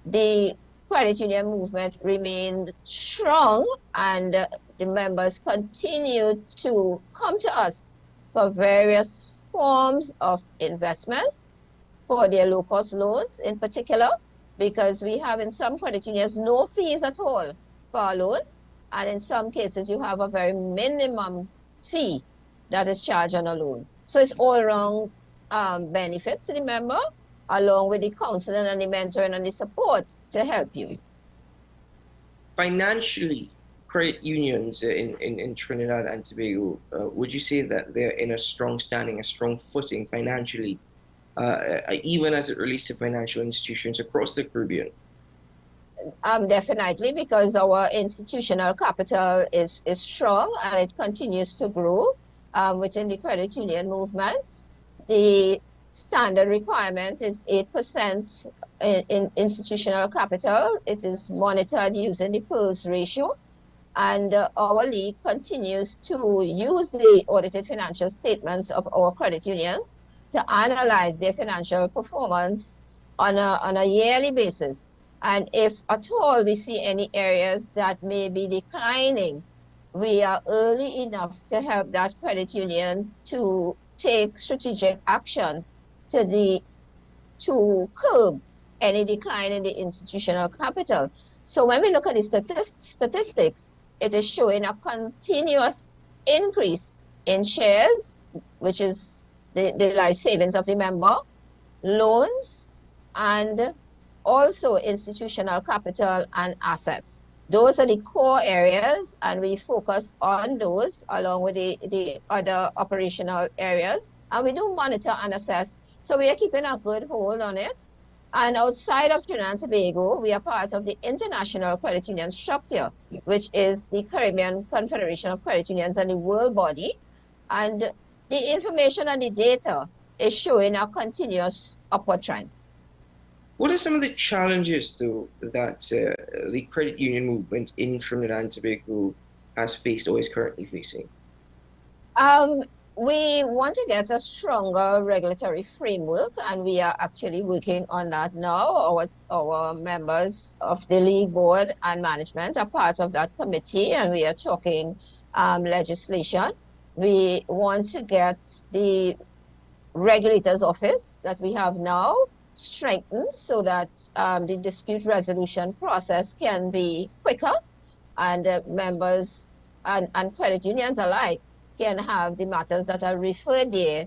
the credit union movement remained strong, and the members continue to come to us for various forms of investment, for their low-cost loans in particular, because we have in some credit unions no fees at all for a loan, and in some cases you have a very minimum fee that is charged on a loan. So it's all around benefit to the member, along with the counseling and the mentoring and the support to help you. Financially, credit unions in Trinidad and Tobago, would you say that they're in a strong standing, a strong footing financially, even as it relates to financial institutions across the Caribbean? Definitely, because our institutional capital is strong and it continues to grow within the credit union movement. The standard requirement is 8% in institutional capital. It is monitored using the PERS ratio. And our league continues to use the audited financial statements of our credit unions to analyze their financial performance on a yearly basis. And if at all we see any areas that may be declining, we are early enough to help that credit union to take strategic actions to curb any decline in the institutional capital. So when we look at the statistics, it is showing a continuous increase in shares, which is the life savings of the member, loans, and also institutional capital and assets. Those are the core areas, and we focus on those along with the other operational areas. And we do monitor and assess. So we are keeping a good hold on it. And outside of Trinidad and Tobago, we are part of the International Credit Union Structure, which is the Caribbean Confederation of Credit Unions and the world body. And the information and the data is showing a continuous upward trend. What are some of the challenges, though, that the credit union movement in Trinidad and Tobago has faced or is currently facing? We want to get a stronger regulatory framework, and we are actually working on that now. Our members of the league board and management are part of that committee, and we are talking legislation. We want to get the regulator's office that we have now strengthened so that the dispute resolution process can be quicker, and members and credit unions alike can have the matters that are referred there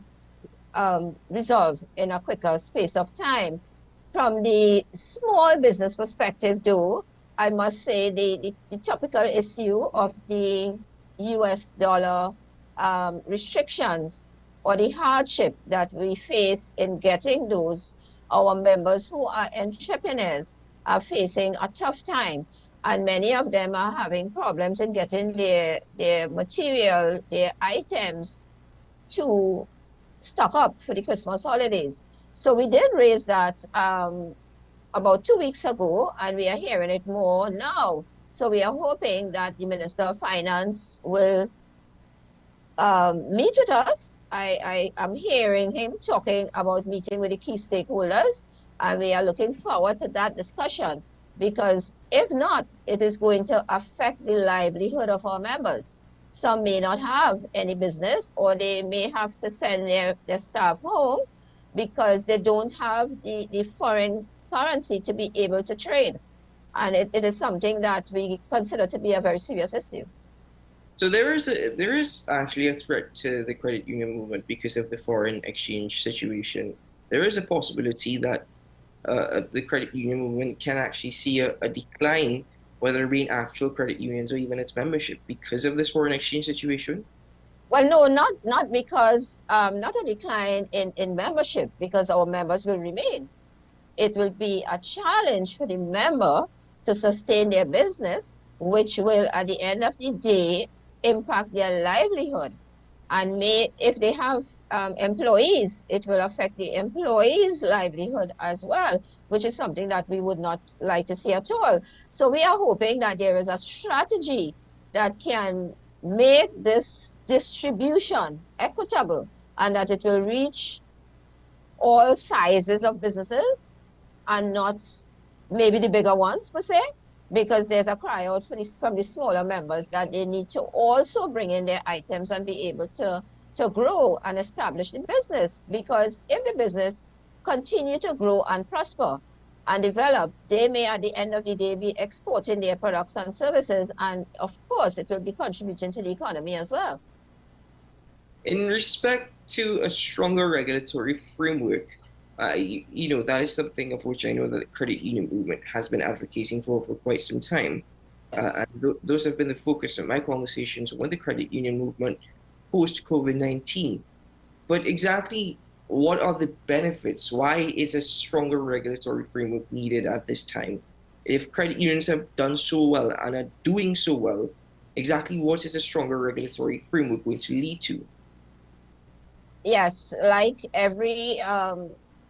resolved in a quicker space of time. From the small business perspective, though, I must say the topical issue of the US dollar restrictions or the hardship that we face in getting those, our members who are entrepreneurs are facing a tough time. and many of them are having problems in getting their material, their items to stock up for the Christmas holidays. So we did raise that about 2 weeks ago, and we are hearing it more now. So we are hoping that the Minister of Finance will meet with us. I am hearing him talking about meeting with the key stakeholders, and we are looking forward to that discussion, because if not, it is going to affect the livelihood of our members. Some may not have any business, or they may have to send their staff home because they don't have the foreign currency to be able to trade. And it is something that we consider to be a very serious issue. So there is actually a threat to the credit union movement because of the foreign exchange situation. There is a possibility that the credit union movement can actually see a decline, whether it be in actual credit unions or even its membership, because of this foreign exchange situation. Well, no, not because not a decline in membership, because our members will remain. It will be a challenge for the member to sustain their business, which will, at the end of the day, impact their livelihood. And if they have employees, it will affect the employees' livelihood as well, which is something that we would not like to see at all. So we are hoping that there is a strategy that can make this distribution equitable, and that it will reach all sizes of businesses and not maybe the bigger ones per se, because there's a cry out from the smaller members that they need to also bring in their items and be able to grow and establish the business. Because if the business continue to grow and prosper and develop, they may at the end of the day be exporting their products and services, and of course it will be contributing to the economy as well. In respect to a stronger regulatory framework, that is something of which I know that the credit union movement has been advocating for quite some time. Yes. And those have been the focus of my conversations with the credit union movement post-COVID-19. But exactly what are the benefits? Why is a stronger regulatory framework needed at this time? If credit unions have done so well and are doing so well, exactly what is a stronger regulatory framework going to lead to? Yes, like every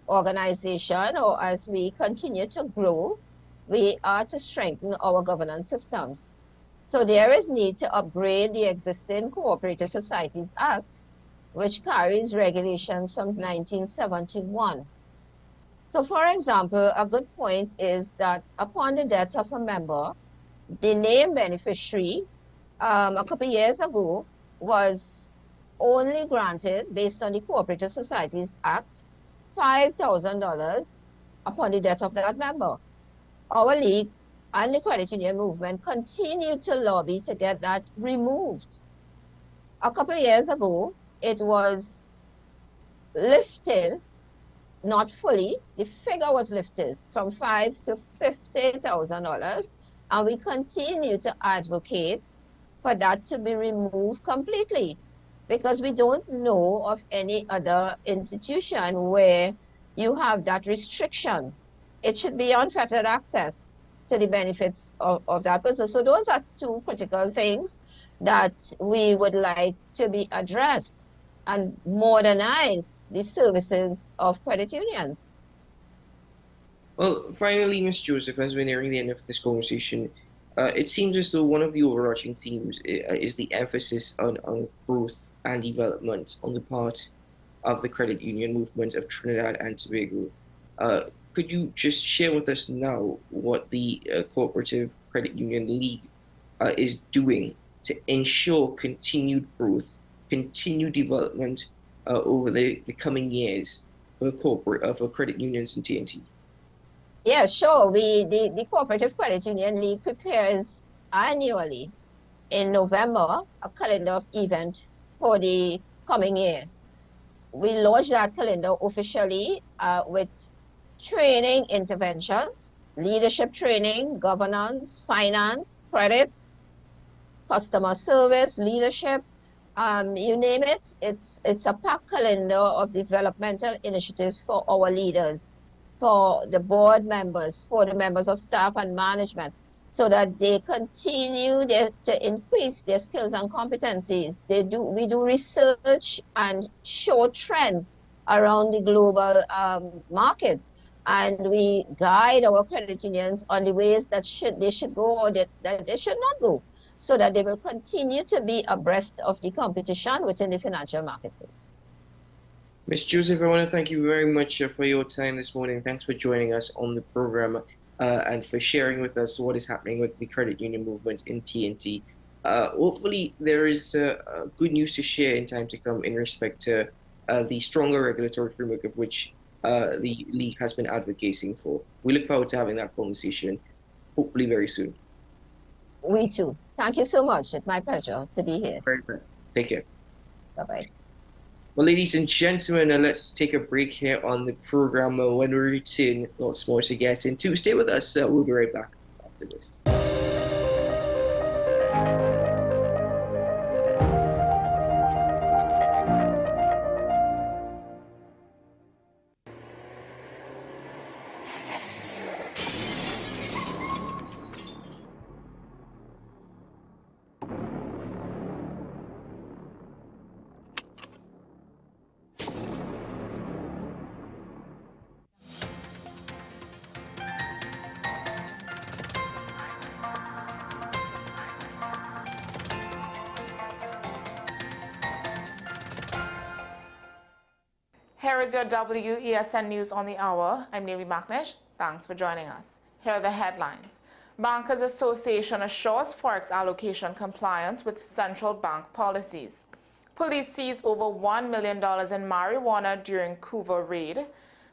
organization, or as we continue to grow, we are to strengthen our governance systems. So there is need to upgrade the existing Cooperative Societies Act, which carries regulations from 1971. So for example, a good point is that upon the death of a member, the named beneficiary a couple of years ago was only granted, based on the Cooperative Societies Act, $5,000 upon the death of that member. Our league and the credit union movement continue to lobby to get that removed. A couple of years ago, it was lifted, not fully. The figure was lifted from $5,000 to $50,000, and we continue to advocate for that to be removed completely, because we don't know of any other institution where you have that restriction. It should be unfettered access to the benefits of that person. So those are two critical things that we would like to be addressed, and modernize the services of credit unions. Well, finally, Ms. Joseph, as we're nearing the end of this conversation, it seems as though one of the overarching themes is the emphasis on growth and development on the part of the credit union movement of Trinidad and Tobago. Could you just share with us now what the Cooperative Credit Union League is doing to ensure continued growth, continued development over the coming years for credit unions in TNT? Yeah, sure. The Cooperative Credit Union League prepares annually in November a calendar of event for the coming year. We launched that calendar officially with training interventions, leadership training, governance, finance, credit, customer service, leadership, you name it. It's a packed calendar of developmental initiatives for our leaders, for the board members, for the members of staff and management, so that they continue to increase their skills and competencies. We do research and show trends around the global market, and we guide our credit unions on the ways that they should go or that they should not go, so that they will continue to be abreast of the competition within the financial marketplace. Ms. Joseph, I want to thank you very much for your time this morning. Thanks for joining us on the program and for sharing with us what is happening with the credit union movement in TNT. Hopefully, there is good news to share in time to come in respect to the stronger regulatory framework of which the League has been advocating for. We look forward to having that conversation, hopefully very soon. We too. Thank you so much. It's my pleasure to be here. Very good. Take care. Bye-bye. Well, ladies and gentlemen, let's take a break here on the program. When we return, lots more to get into. Stay with us. We'll be right back after this. Here is your WESN News on the Hour. I'm Naomi McNish. Thanks for joining us. Here are the headlines. Bankers Association assures Forex allocation compliance with central bank policies. Police seize over $1 million in marijuana during Couva raid.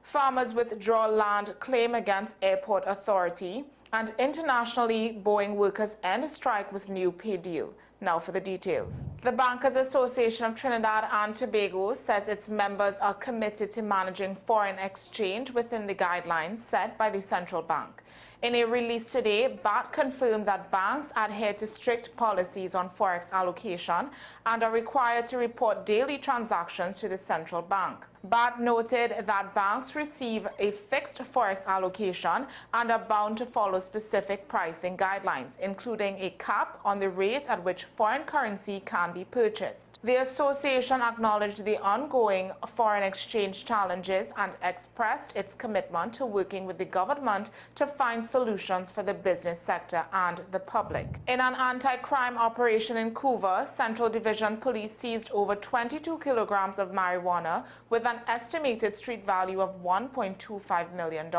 Farmers withdraw land claim against airport authority. And internationally, Boeing workers end strike with new pay deal. Now for the details. The Bankers Association of Trinidad and Tobago says its members are committed to managing foreign exchange within the guidelines set by the central bank. In a release today, BAT confirmed that banks adhere to strict policies on forex allocation and are required to report daily transactions to the central bank. BAT noted that banks receive a fixed forex allocation and are bound to follow specific pricing guidelines, including a cap on the rate at which foreign currency can be purchased. The association acknowledged the ongoing foreign exchange challenges and expressed its commitment to working with the government to find solutions for the business sector and the public. In an anti-crime operation in Couva, Central Division Police seized over 22 kilograms of marijuana with an estimated street value of $1.25 million.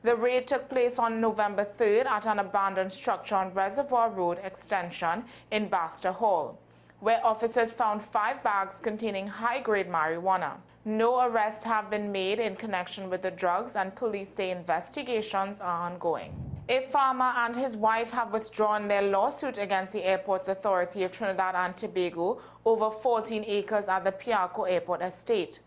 The raid took place on November 3rd at an abandoned structure on Reservoir Road Extension in Baxter Hall, where officers found 5 bags containing high-grade marijuana. No arrests have been made in connection with the drugs, and police say investigations are ongoing. A farmer and his wife have withdrawn their lawsuit against the Airports Authority of Trinidad and Tobago over 14 acres at the Piarco Airport estate.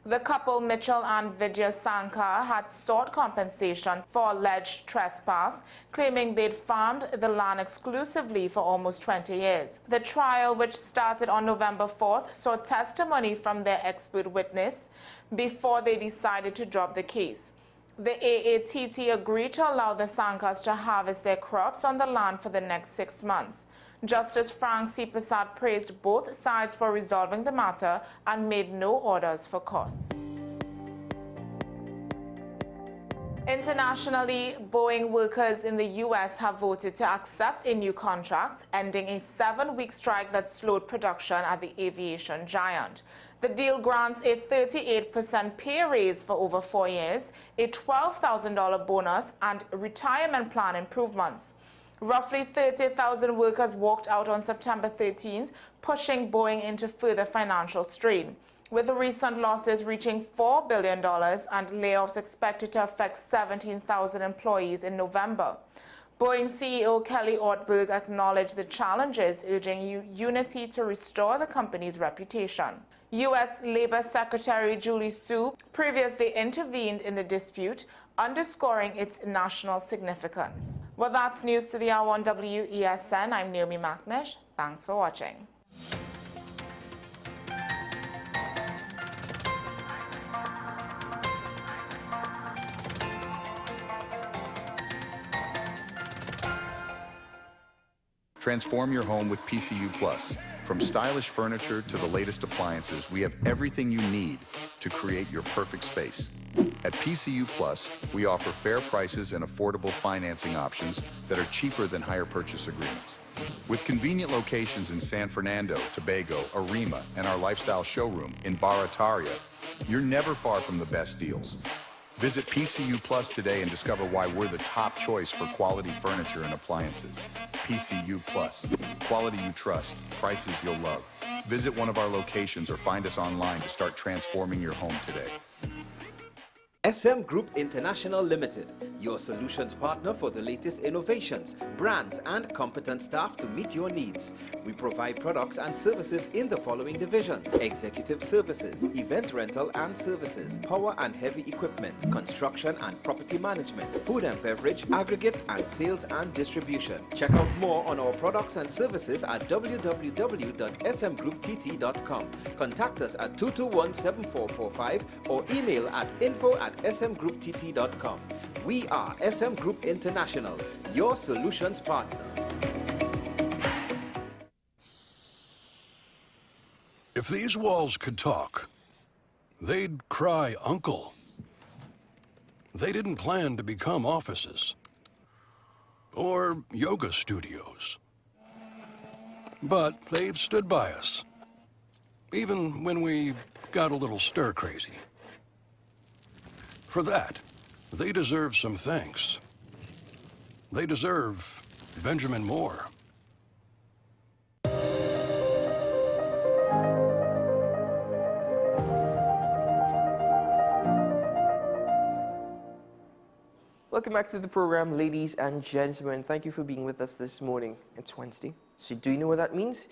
The couple, Mitchell and Vidya Sankar, had sought compensation for alleged trespass, claiming they'd farmed the land exclusively for almost 20 years. The trial, which started on November 4th, saw testimony from their expert witness before they decided to drop the case. The AATT agreed to allow the Sankars to harvest their crops on the land for the next 6 months. Justice Frank C. Prasad praised both sides for resolving the matter and made no orders for costs. Internationally, Boeing workers in the U.S. have voted to accept a new contract, ending a 7-week strike that slowed production at the aviation giant. The deal grants a 38% pay raise for over 4 years, a $12,000 bonus, and retirement plan improvements. Roughly 30,000 workers walked out on September 13th, pushing Boeing into further financial strain, with recent losses reaching $4 billion and layoffs expected to affect 17,000 employees in November. Boeing CEO Kelly Ortberg acknowledged the challenges, urging unity to restore the company's reputation. U.S. Labor Secretary Julie Su previously intervened in the dispute, underscoring its national significance. Well, that's news to the hour on WESN. I'm Naomi McNish. Thanks for watching. Transform your home with PCU Plus. From stylish furniture to the latest appliances, we have everything you need to create your perfect space. At PCU Plus, we offer fair prices and affordable financing options that are cheaper than hire purchase agreements. With convenient locations in San Fernando, Tobago, Arima, and our lifestyle showroom in Barataria, you're never far from the best deals. Visit PCU Plus today and discover why we're the top choice for quality furniture and appliances. PCU Plus, quality you trust, prices you'll love. Visit one of our locations or find us online to start transforming your home today. SM Group International Limited, your solutions partner for the latest innovations, brands and competent staff to meet your needs. We provide products and services in the following divisions: executive services, event rental and services, power and heavy equipment, construction and property management, food and beverage, aggregate and sales and distribution. Check out more on our products and services at www.smgrouptt.com. Contact us at 221-7445 or email at info@smgrouptt.com. We are SM Group International, your solutions partner. If these walls could talk, they'd cry uncle. They didn't plan to become offices or yoga studios, but they've stood by us, even when we got a little stir-crazy. For that, they deserve some thanks. They deserve Benjamin Moore. Welcome back to the program, ladies and gentlemen. Thank you for being with us this morning. It's Wednesday, so do you know what that means?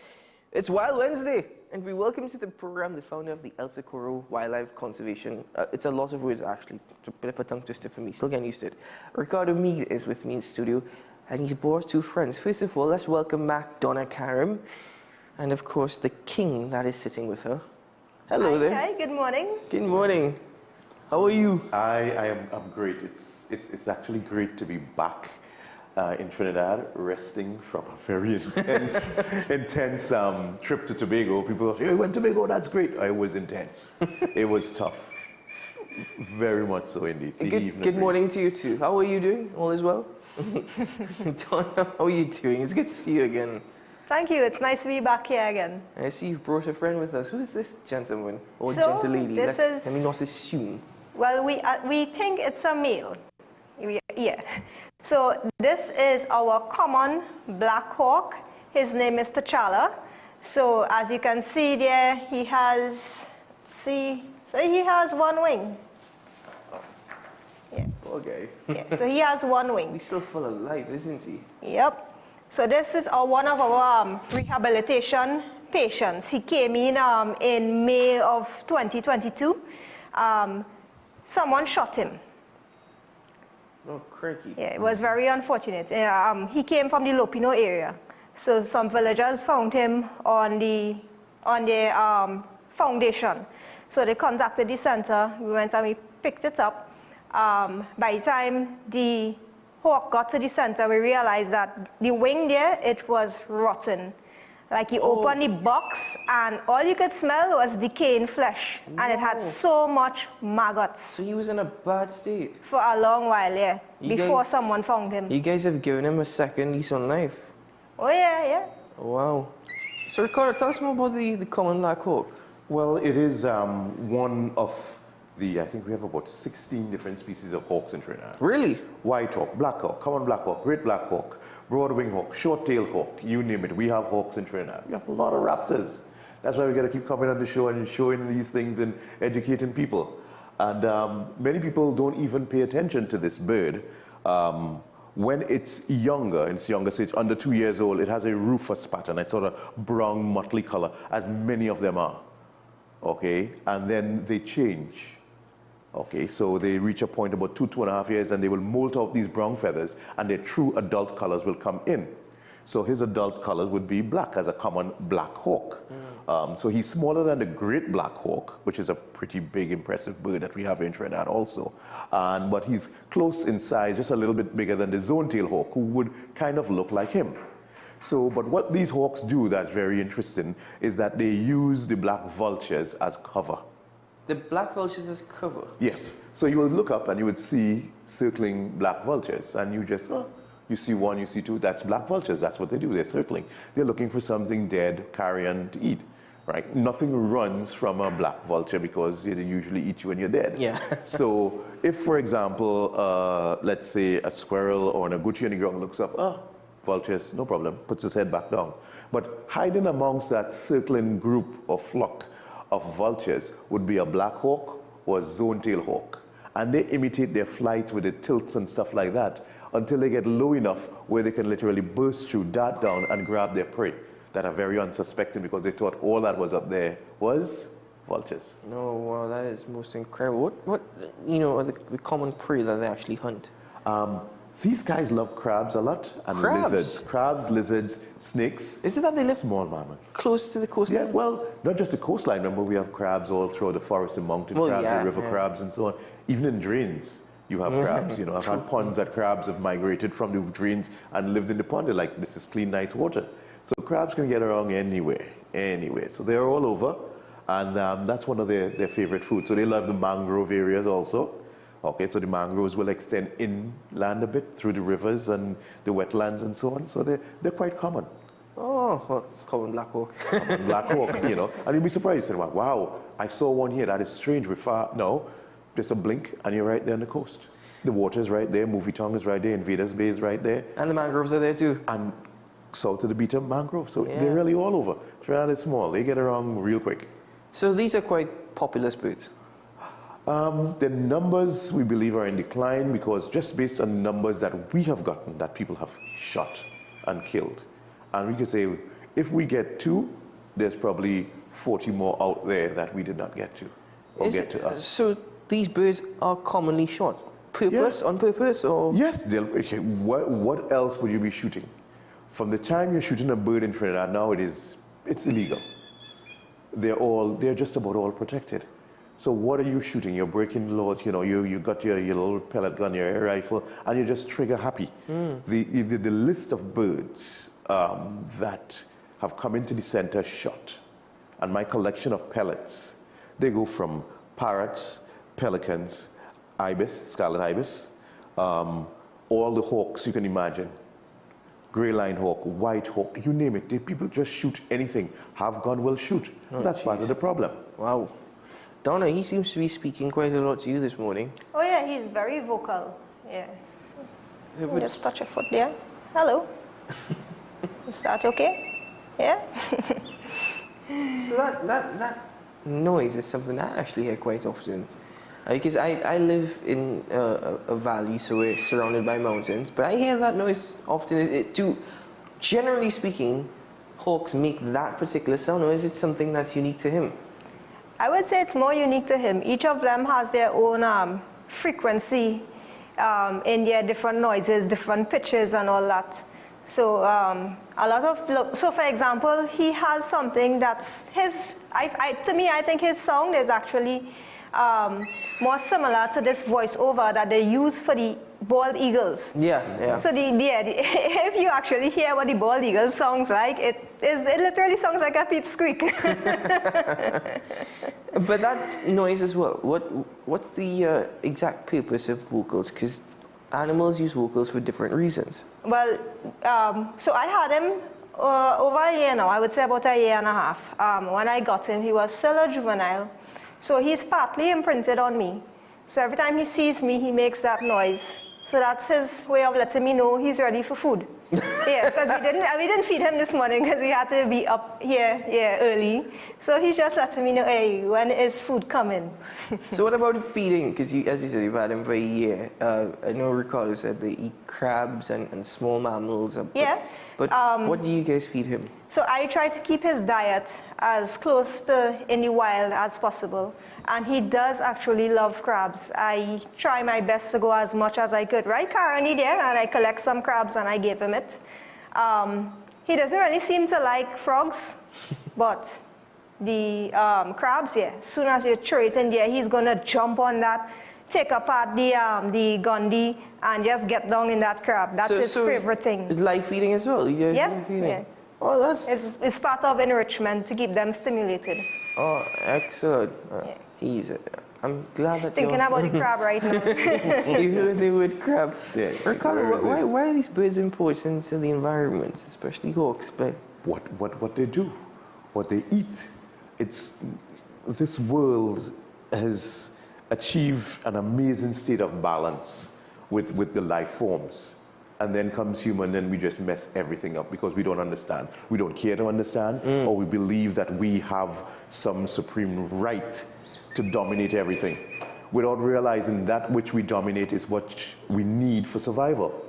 It's Wild Wednesday, and we welcome to the program the founder of the El Socorro Wildlife Conservation. It's a lot of words, actually. It's a bit of a tongue twister for me. Still getting used to it. Ricardo Mead is with me in studio, and he's brought two friends. First of all, let's welcome back Donna Karim, and of course, the king that is sitting with her. Hello there. Hi, good morning. Good morning. How are you? I'm great. It's actually great to be back in Trinidad, resting from a very intense trip to Tobago. People go, "Hey, we went to Tobago, that's great." It was intense. It was tough. Very much so indeed. Good morning to you too. How are you doing? All is well? Donna, how are you doing? It's good to see you again. Thank you. It's nice to be back here again. I see you've brought a friend with us. Who is this gentleman or So, gentle lady? this Let me not assume. Well, we think it's a male. Yeah. So this is our common black hawk. His name is T'Challa. So as you can see there, he has, so he has one wing. Yeah. Okay. Yeah. So he has one wing. He's still full of life, isn't he? Yep. So this is one of our rehabilitation patients. He came in May of 2022. Someone shot him. Oh, crikey. Yeah, it was very unfortunate. He came from the Lopino area. So some villagers found him on the foundation. So they contacted the center. We went and we picked it up. By the time the hawk got to the center, we realized that the wing there, it was rotten. Like you opened the box and all you could smell was decaying flesh. No. And it had so much maggots. So he was in a bad state? For a long while, yeah. Before someone found him. You guys have given him a second lease on life. Oh yeah, yeah. Wow. So Ricardo, tell us more about the common black hawk. Well, it is one of I think we have about 16 different species of hawks in Trinidad. Really? White hawk, black hawk, common black hawk, great black hawk, broad-winged hawk, short-tailed hawk, you name it. We have hawks in Trinidad. We have a lot of raptors. That's why we got to keep coming on the show and showing these things and educating people. And many people don't even pay attention to this bird. When it's younger, so it's under 2 years old, it has a rufous pattern, a sort of brown, motley color, as many of them are. Okay? And then they change. Okay, so they reach a point about 2.5 years and they will molt out these brown feathers and their true adult colors will come in. So his adult color would be black as a common black hawk. So he's smaller than the great black hawk, which is a pretty big, impressive bird that we have in Trinidad also. But he's close in size, just a little bit bigger than the zone-tailed hawk, who would kind of look like him. So, but what these hawks do that's very interesting is that they use the black vultures as cover. The black vultures as cover? Yes. So you would look up and you would see circling black vultures, and you just, oh, you see one, you see two, that's black vultures. That's what they do, they're circling. They're looking for something dead, carrion to eat, right? Nothing runs from a black vulture because they usually eat you when you're dead. Yeah. So if, for example, let's say a squirrel or an agouti on the ground looks up, oh, vultures, no problem, puts his head back down. But hiding amongst that circling group or flock of vultures would be a black hawk or a zone-tail hawk. And they imitate their flight with the tilts and stuff like that until they get low enough where they can literally burst through, dart down, and grab their prey that are very unsuspecting because they thought all that was up there was vultures. No, wow, that is most incredible. What you know, are the common prey that they actually hunt? These guys love crabs a lot, and crabs? lizards. Crabs, lizards, snakes. Is it that they live small mammals close to the coastline? Yeah, well, not just the coastline. Remember, we have crabs all throughout the forest, the mountain crabs, the river crabs, and so on. Even in drains, you have crabs. You know, I've had ponds that crabs have migrated from the drains and lived in the pond. They're like, this is clean, nice water. So crabs can get around anywhere. So they're all over, and that's one of their favorite foods. So they love the mangrove areas also. Okay, so the mangroves will extend inland a bit through the rivers and the wetlands and so on. So they're quite common. Oh, well, common black hawk. Common black hawk, you know. And you'll be surprised. You're like, wow, I saw one here. That is strange. We're far. No, just a blink and you're right there on the coast. The water is right there. Movie Tongue is right there. Invaders Bay is right there. And the mangroves are there too. And south of the beach, mangrove. So they're really all over. Trinidad is small. They get around real quick. So these are quite populous birds. The numbers we believe are in decline because just based on numbers that we have gotten that people have shot and killed. And we can say if we get 2, there's probably 40 more out there that we did not get to or get to us. So these birds are commonly shot? On purpose or? Yes. What else would you be shooting? From the time you're shooting a bird in Trinidad now, it's illegal. They're just about all protected. So what are you shooting? You're breaking laws, you know, you got your little pellet gun, your air rifle, and you're just trigger happy. The list of birds that have come into the center shot, and my collection of pellets, they go from parrots, pelicans, ibis, scarlet ibis, all the hawks you can imagine, gray line hawk, white hawk, you name it. People just shoot anything. Have gun, will shoot. That's part of the problem. Wow. Donna, he seems to be speaking quite a lot to you this morning. Oh yeah, he's very vocal. Yeah. Just touch your foot there. Hello. Is that okay? Yeah. So that noise is something I actually hear quite often. Because I live in a valley, so we're surrounded by mountains, but I hear that noise often. Generally speaking, hawks make that particular sound, or is it something that's unique to him? I would say it's more unique to him. Each of them has their own frequency in their different noises, different pitches and all that. So so for example, he has something that's to me, I think his sound is actually more similar to this voiceover that they use for the bald eagles. Yeah. So if you actually hear what the bald eagle sounds like, it literally sounds like a peep squeak. But that noise as well, what's the exact purpose of vocals? Because animals use vocals for different reasons. Well, so I had him over a year now, I would say about a year and a half. When I got him, he was still a juvenile. So he's partly imprinted on me. So every time he sees me, he makes that noise. So that's his way of letting me know he's ready for food. Yeah, because we didn't feed him this morning because we had to be up here early. So he's just letting me know, hey, when is food coming? So what about feeding? Because as you said, you've had him for a year. I know Ricardo said they eat crabs and small mammals. But what do you guys feed him? So I try to keep his diet as close to in the wild as possible. And he does actually love crabs. I try my best to go as much as I could. Right, currently there, and I collect some crabs and I give him it. He doesn't really seem to like frogs, but the crabs, as soon as you throw it in there, he's gonna jump on that. take apart the Gandhi and just get down in that crab. That's his favorite thing. It's live feeding as well? You guys live feeding? Yeah. Oh, that's... It's part of enrichment to keep them stimulated. Oh, excellent. Easy. I'm glad that thinking about the crab right now. You heard the word crab. Yeah. Ricardo, why are these birds important to the environment, especially hawks? But what they do, what they eat. This world has achieved an amazing state of balance with the life forms. And then comes human, and we just mess everything up because we don't understand. We don't care to understand, or we believe that we have some supreme right to dominate everything, without realizing that which we dominate is what we need for survival.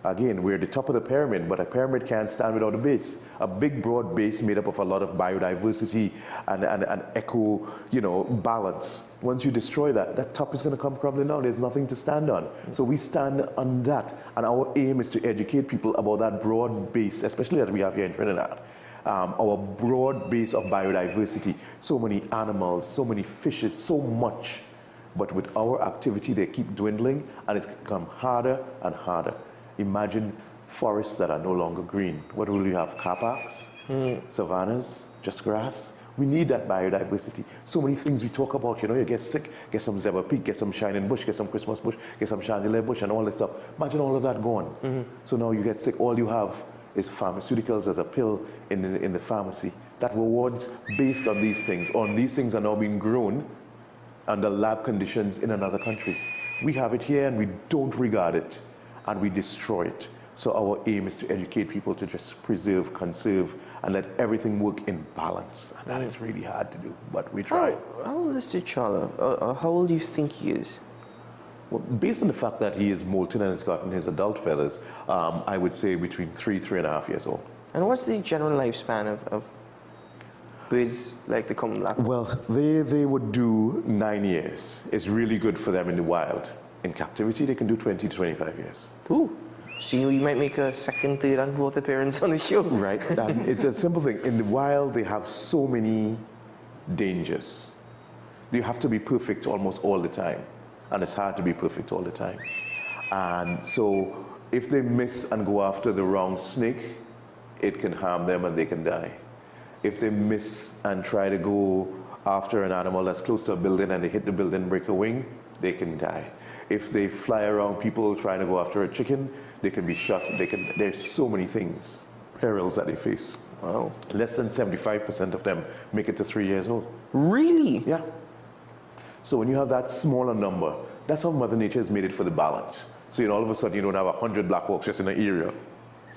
Again, we're at the top of the pyramid, but a pyramid can't stand without a base. A big, broad base made up of a lot of biodiversity and eco, balance. Once you destroy that, that top is going to come crumbling down. There's nothing to stand on. So we stand on that, and our aim is to educate people about that broad base, especially that we have here in Trinidad. Our broad base of biodiversity. So many animals, so many fishes, so much. But with our activity, they keep dwindling, and it's become harder and harder. Imagine forests that are no longer green. What will we have? Car parks? Savannas? Just grass? We need that biodiversity. So many things we talk about, you get sick, get some zebra peak, get some shining bush, get some Christmas bush, get some chandelier bush, and all that stuff. Imagine all of that gone. So now you get sick, all you have is pharmaceuticals as a pill in the pharmacy that were once based on these things. These things are now being grown under lab conditions in another country. We have it here and we don't regard it, and we destroy it. So our aim is to educate people to just preserve, conserve, and let everything work in balance. And that is really hard to do, but we try. How old is T'Challa? How old do you think he is? Well, based on the fact that he is molting and has gotten his adult feathers, I would say between 3.5 years old. And what's the general lifespan of birds like the common black? Well, they would do 9 years. It's really good for them in the wild. In captivity, they can do 20 to 25 years. Ooh. So you might make a second, third, and fourth appearance on the show. Right. It's a simple thing. In the wild, they have so many dangers. You have to be perfect almost all the time. And it's hard to be perfect all the time. And so if they miss and go after the wrong snake, it can harm them and they can die. If they miss and try to go after an animal that's close to a building and they hit the building and break a wing, they can die. If they fly around people trying to go after a chicken, they can be shot. There's so many things, perils that they face. Wow. Less than 75% of them make it to 3 years old. Really? Yeah. So when you have that smaller number, that's how Mother Nature has made it for the balance. So all of a sudden you don't have 100 black hawks just in an area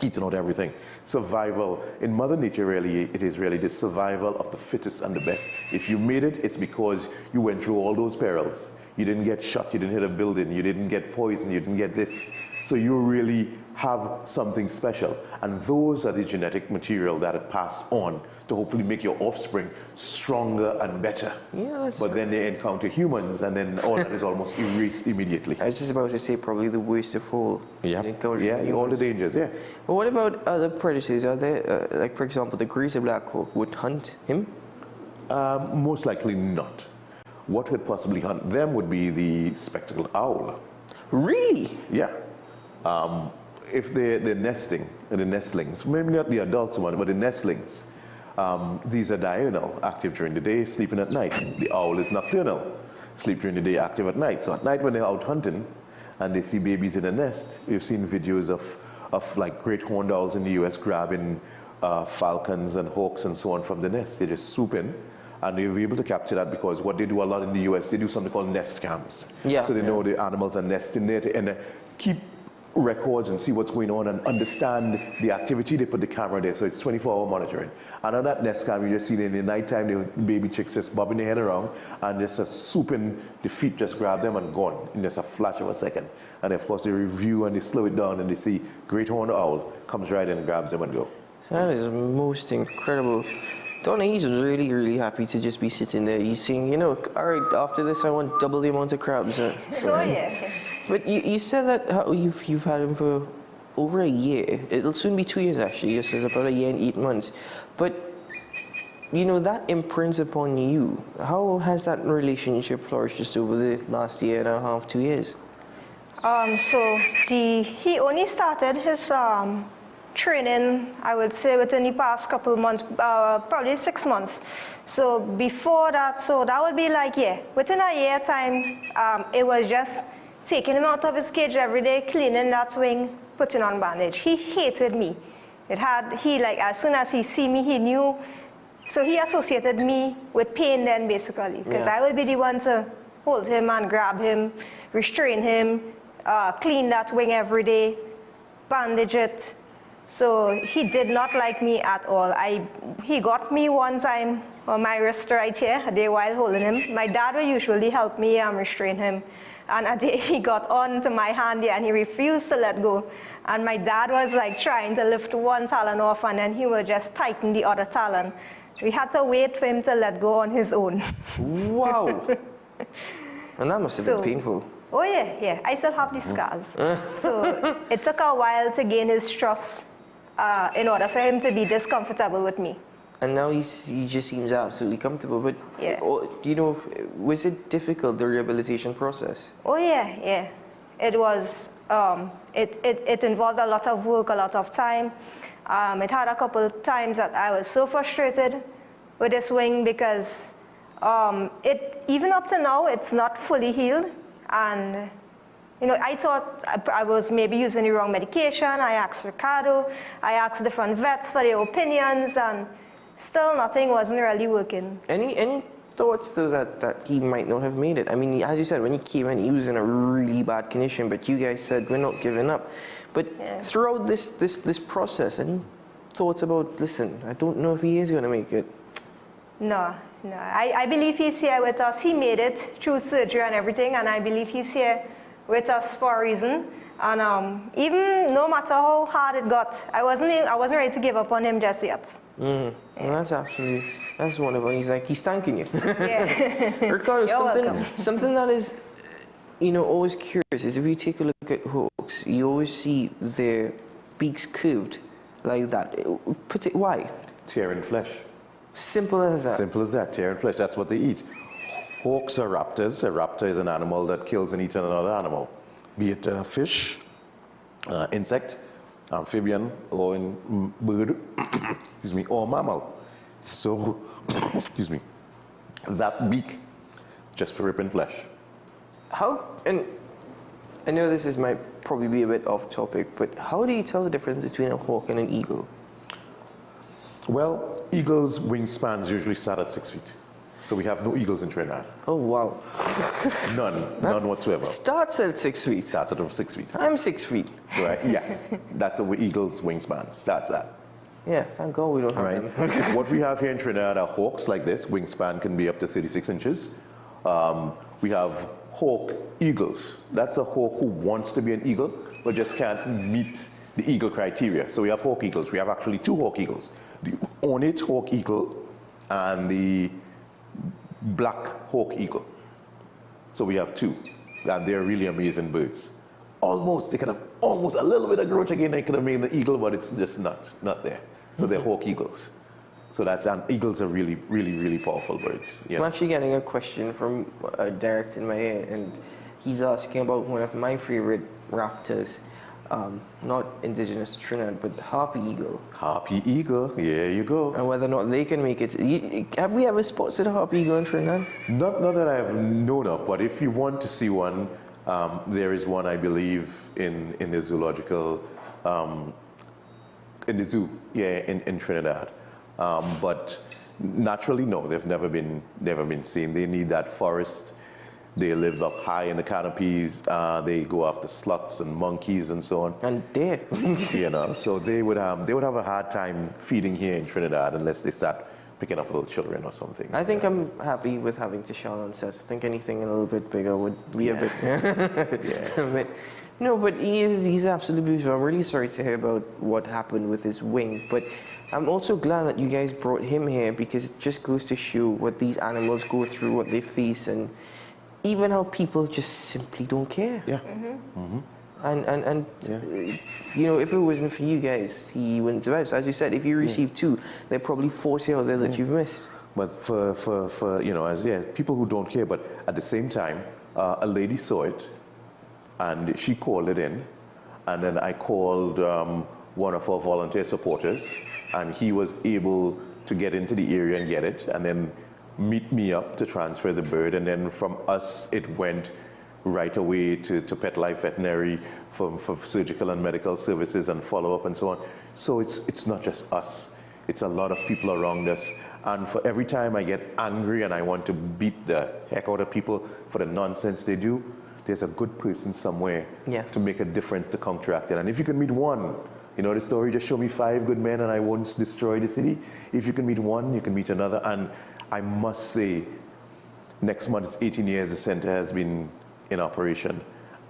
eating out everything. Survival. In Mother Nature, really, it is really the survival of the fittest and the best. If you made it, it's because you went through all those perils. You didn't get shot, you didn't hit a building, you didn't get poisoned, you didn't get this. So you really have something special. And those are the genetic material that are passed on to hopefully make your offspring stronger and better. Yeah, but then they encounter humans, and then all that is almost erased immediately. I was just about to say probably the worst of all. Yeah, all the dangers, yeah. But what about other predators? Are there, like for example, the grizzly black hawk would hunt him? Most likely not. What could possibly hunt them would be the spectacled owl. Really? Yeah. If they're nesting, the nestlings, maybe not the adults one, but the nestlings, these are diurnal, active during the day, sleeping at night. The owl is nocturnal, sleep during the day, active at night. So at night when they're out hunting and they see babies in a nest, you've seen videos of like great horned owls in the US grabbing falcons and hawks and so on from the nest. They just swoop in. And they'll be able to capture that because what they do a lot in the US, they do something called nest cams. Yeah. So they know the animals are nesting there and keep records and see what's going on and understand the activity. They put the camera there, so it's 24-hour monitoring. And on that nest cam, you just see in the nighttime, the baby chicks just bobbing their head around and just swooping, the feet just grab them and gone in just a flash of a second. And of course, they review and they slow it down and they see great horned owl comes right in and grabs them and go. So that is most incredible. Donna, he's really, really happy to just be sitting there. He's saying, all right, after this, I want double the amount of crabs. Oh, yeah. But you said that you've had him for over a year. It'll soon be 2 years, actually. You said about a year and 8 months. But you know, that imprints upon you. How has that relationship flourished just over the last year and a half, 2 years? So he only started his training, I would say, within the past couple of months, probably 6 months. So before that, so that would be like, yeah, within a year time, it was just taking him out of his cage every day, cleaning that wing, putting on bandage. He hated me. As soon as he see me, he knew. So he associated me with pain then, basically, because I would be the one to hold him and grab him, restrain him, clean that wing every day, bandage it. So he did not like me at all. He got me one time on my wrist right here, a day while holding him. My dad would usually help me restrain him. And a day he got onto my hand here and he refused to let go. And my dad was like trying to lift one talon off and then he would just tighten the other talon. We had to wait for him to let go on his own. Wow. And that must have been painful. Oh yeah. I still have the scars. So it took a while to gain his trust in order for him to be this comfortable with me. And now he just seems absolutely comfortable. But, you know, was it difficult, the rehabilitation process? Oh yeah. It was, it involved a lot of work, a lot of time. It had a couple of times that I was so frustrated with this wing because even up to now, it's not fully healed. And, you know, I thought I was maybe using the wrong medication. I asked Ricardo, I asked different vets for their opinions, and still nothing wasn't really working. Any thoughts, though, that he might not have made it? I mean, as you said, when he came in, he was in a really bad condition, but you guys said, we're not giving up. But throughout this process, any thoughts about, listen, I don't know if he is going to make it? No. I believe he's here with us. He made it through surgery and everything, and I believe he's here with us for a reason. And even no matter how hard it got, I wasn't ready to give up on him just yet. Well, that's wonderful. He's thanking you. Yeah. Ricardo, something that is, you know, always curious is if you take a look at hawks, you always see their beaks curved like that. Why? Tearing flesh. Simple as that. Simple as that, tearing flesh. That's what they eat. Hawks are raptors. A raptor is an animal that kills and eats another animal, be it a fish, insect, amphibian, or in bird, or mammal. So, that beak, just for ripping flesh. And I know this might probably be a bit off topic, but how do you tell the difference between a hawk and an eagle? Well, eagles' wingspans usually start at 6 feet. So we have no eagles in Trinidad. Oh, wow. None whatsoever. Starts at 6 feet. Starts at 6 feet. I'm 6 feet. Right, yeah. That's a eagle's wingspan. Starts at. Yeah, thank God we don't have them. What we have here in Trinidad are hawks like this. Wingspan can be up to 36 inches. We have hawk eagles. That's a hawk who wants to be an eagle, but just can't meet the eagle criteria. So we have hawk eagles. We have actually two hawk eagles. The ornate hawk eagle and the black hawk eagle. So we have two, and they're really amazing birds. They could have almost a little bit of growth again. They could have made the eagle, but it's just not there. So they're hawk eagles. So and eagles are really, really, really powerful birds. I'm actually getting a question from Derek in my ear, and he's asking about one of my favorite raptors. Not indigenous to Trinidad, but the harpy eagle. Harpy eagle, there you go. And whether or not they can make it. Have we ever spotted a harpy eagle in Trinidad? Not that I have known of, but if you want to see one, there is one, I believe, in the zoological, in the zoo, in Trinidad. But naturally, no, they've never been seen. They need that forest. They live up high in the canopies. They go after sloths and monkeys and so on. And deer. So they would have a hard time feeding here in Trinidad unless they start picking up little children or something. I think I'm happy with having Tishawn on set. I think anything a little bit bigger would be a bit. No, but he's absolutely beautiful. I'm really sorry to hear about what happened with his wing, but I'm also glad that you guys brought him here because it just goes to show what these animals go through, what they face, and even how people just simply don't care. Yeah. And Yeah. you know, if it wasn't for you guys, he wouldn't survive. So as you said, if you receive 2, there are probably 40 out there that you've missed. But for you know, as people who don't care, but at the same time, a lady saw it, and she called it in, and then I called one of our volunteer supporters, and he was able to get into the area and get it, and then meet me up to transfer the bird, and then from us it went right away to Pet Life Veterinary for surgical and medical services and follow-up and so on. So it's not just us, it's a lot of people around us. And for every time I get angry and I want to beat the heck out of people for the nonsense they do, there's a good person somewhere to make a difference to counteract it. And if you can meet one, you know the story, just show me 5 good men and I won't destroy the city. If you can meet one, you can meet another. And I must say, next month it's 18 years the center has been in operation,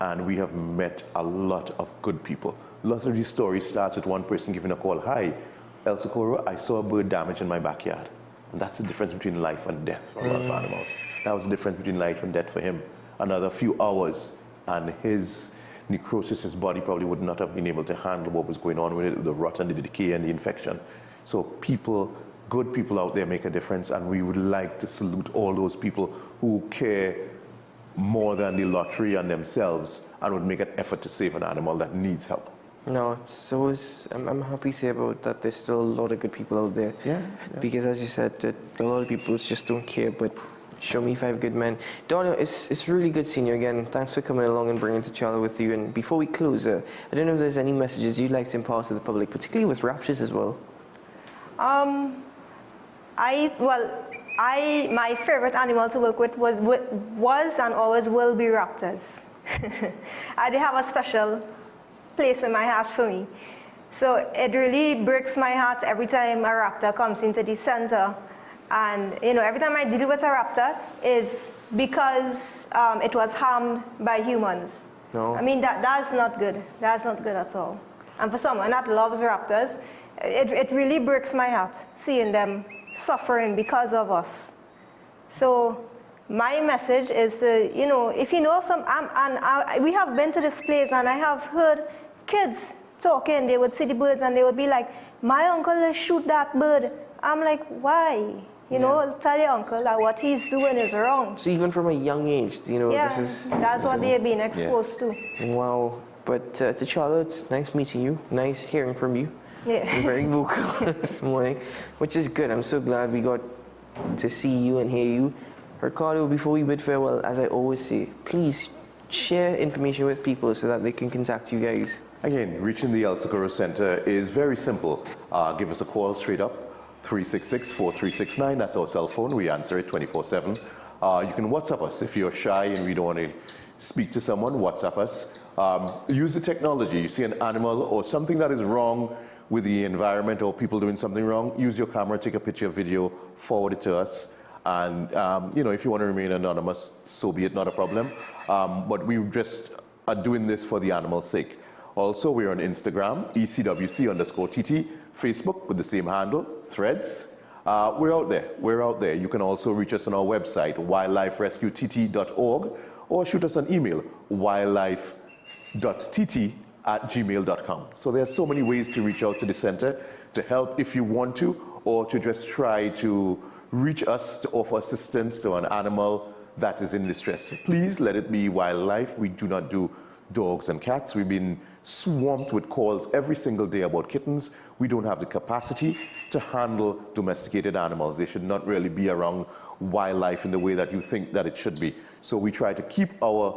and we have met a lot of good people. A lot of these stories starts with one person giving a call. Hi, El Socorro, I saw a bird damage in my backyard. And that's the difference between life and death for a lot of animals. That was the difference between life and death for him. Another few hours, and his necrosis, his body probably would not have been able to handle what was going on with it, the rot and the decay and the infection. So people, good people out there make a difference, and we would like to salute all those people who care more than the lottery and themselves and would make an effort to save an animal that needs help. No, it's always, I'm happy to say about that there's still a lot of good people out there. Yeah. Because as you said, that a lot of people just don't care, but show me 5 good men. Donna, it's really good seeing you again. Thanks for coming along and bringing T'Challa with you. And before we close, I don't know if there's any messages you'd like to impart to the public, particularly with raptors as well. My favorite animal to work with was and always will be raptors. They have a special place in my heart for me. So it really breaks my heart every time a raptor comes into the center. And you know, every time I deal with a raptor is because it was harmed by humans. No. I mean, that's not good. That's not good at all. And for someone that loves raptors, it really breaks my heart seeing them suffering because of us. So my message is, you know, if you know we have been to this place and I have heard kids talking, they would see the birds and they would be like, my uncle, let's shoot that bird. I'm like, why? You know, tell your uncle that what he's doing is wrong. So even from a young age, you know, that's what they're being exposed to. Wow. But T'Challa, it's nice meeting you. Nice hearing from you. Yeah. You're very vocal this morning, which is good. I'm so glad we got to see you and hear you. Ricardo, before we bid farewell, as I always say, please share information with people so that they can contact you guys. Again, reaching the El Socorro Center is very simple. Give us a call straight up, 366-4369. That's our cell phone. We answer it 24/7. You can WhatsApp us. If you're shy and we don't want to speak to someone, WhatsApp us. Use the technology. You see an animal or something that is wrong with the environment or people doing something wrong, use your camera, take a picture, video, forward it to us. And, you know, if you want to remain anonymous, so be it, not a problem. But we just are doing this for the animal's sake. Also, we're on Instagram, ECWC_TT, Facebook with the same handle, Threads. We're out there. We're out there. You can also reach us on our website, wildliferescuett.org, or shoot us an email, wildlife.tt@gmail.com. So there are so many ways to reach out to the center to help if you want to, or to just try to reach us to offer assistance to an animal that is in distress. Please let it be wildlife. We do not do dogs and cats. We've been swamped with calls every single day about kittens. We don't have the capacity to handle domesticated animals. They should not really be around wildlife in the way that you think that it should be. So we try to keep our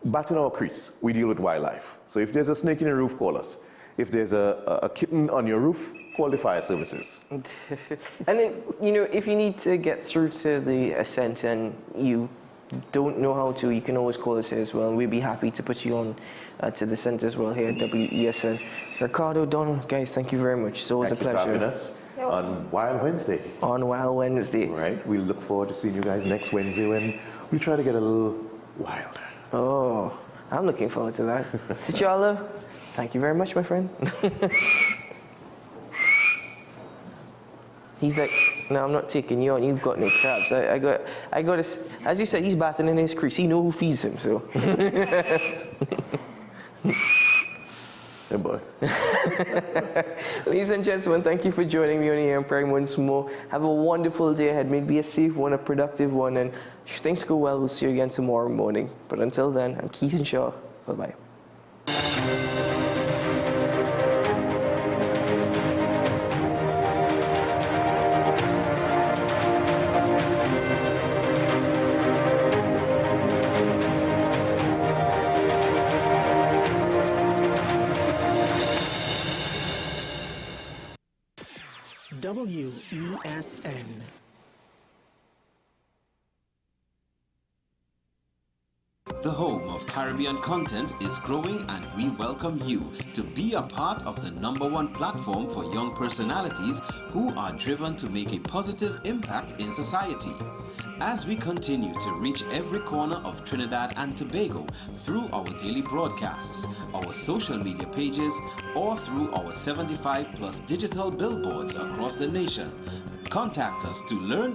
bat in our crease. We deal with wildlife. So if there's a snake in your roof, call us. If there's a kitten on your roof, call the fire services. And then, you know, if you need to get through to the ascent and you don't know how to, you can always call us here as well, and we'd be happy to put you on to the center as well here at WESN. Ricardo, Donald, guys, thank you very much. It's always a pleasure. Thank you for having us on Wild Wednesday. On Wild Wednesday. All right, we look forward to seeing you guys next Wednesday when we try to get a little wilder. Oh, I'm looking forward to that. T'Challa, thank you very much, my friend. He's like, no, I'm not taking you on. You've got no crabs. I got as you said, he's batting in his crease. He knows who feeds him, so. Hey, boy. Ladies and gentlemen, thank you for joining me on AM Prime once more. Have a wonderful day ahead. May it be a safe one, a productive one, and if things go well, we'll see you again tomorrow morning. But until then, I'm Keith Shaw. Bye-bye. WESN. The home of Caribbean content is growing, and we welcome you to be a part of the #1 platform for young personalities who are driven to make a positive impact in society. As we continue to reach every corner of Trinidad and Tobago through our daily broadcasts, our social media pages, or through our 75+ digital billboards across the nation, contact us to learn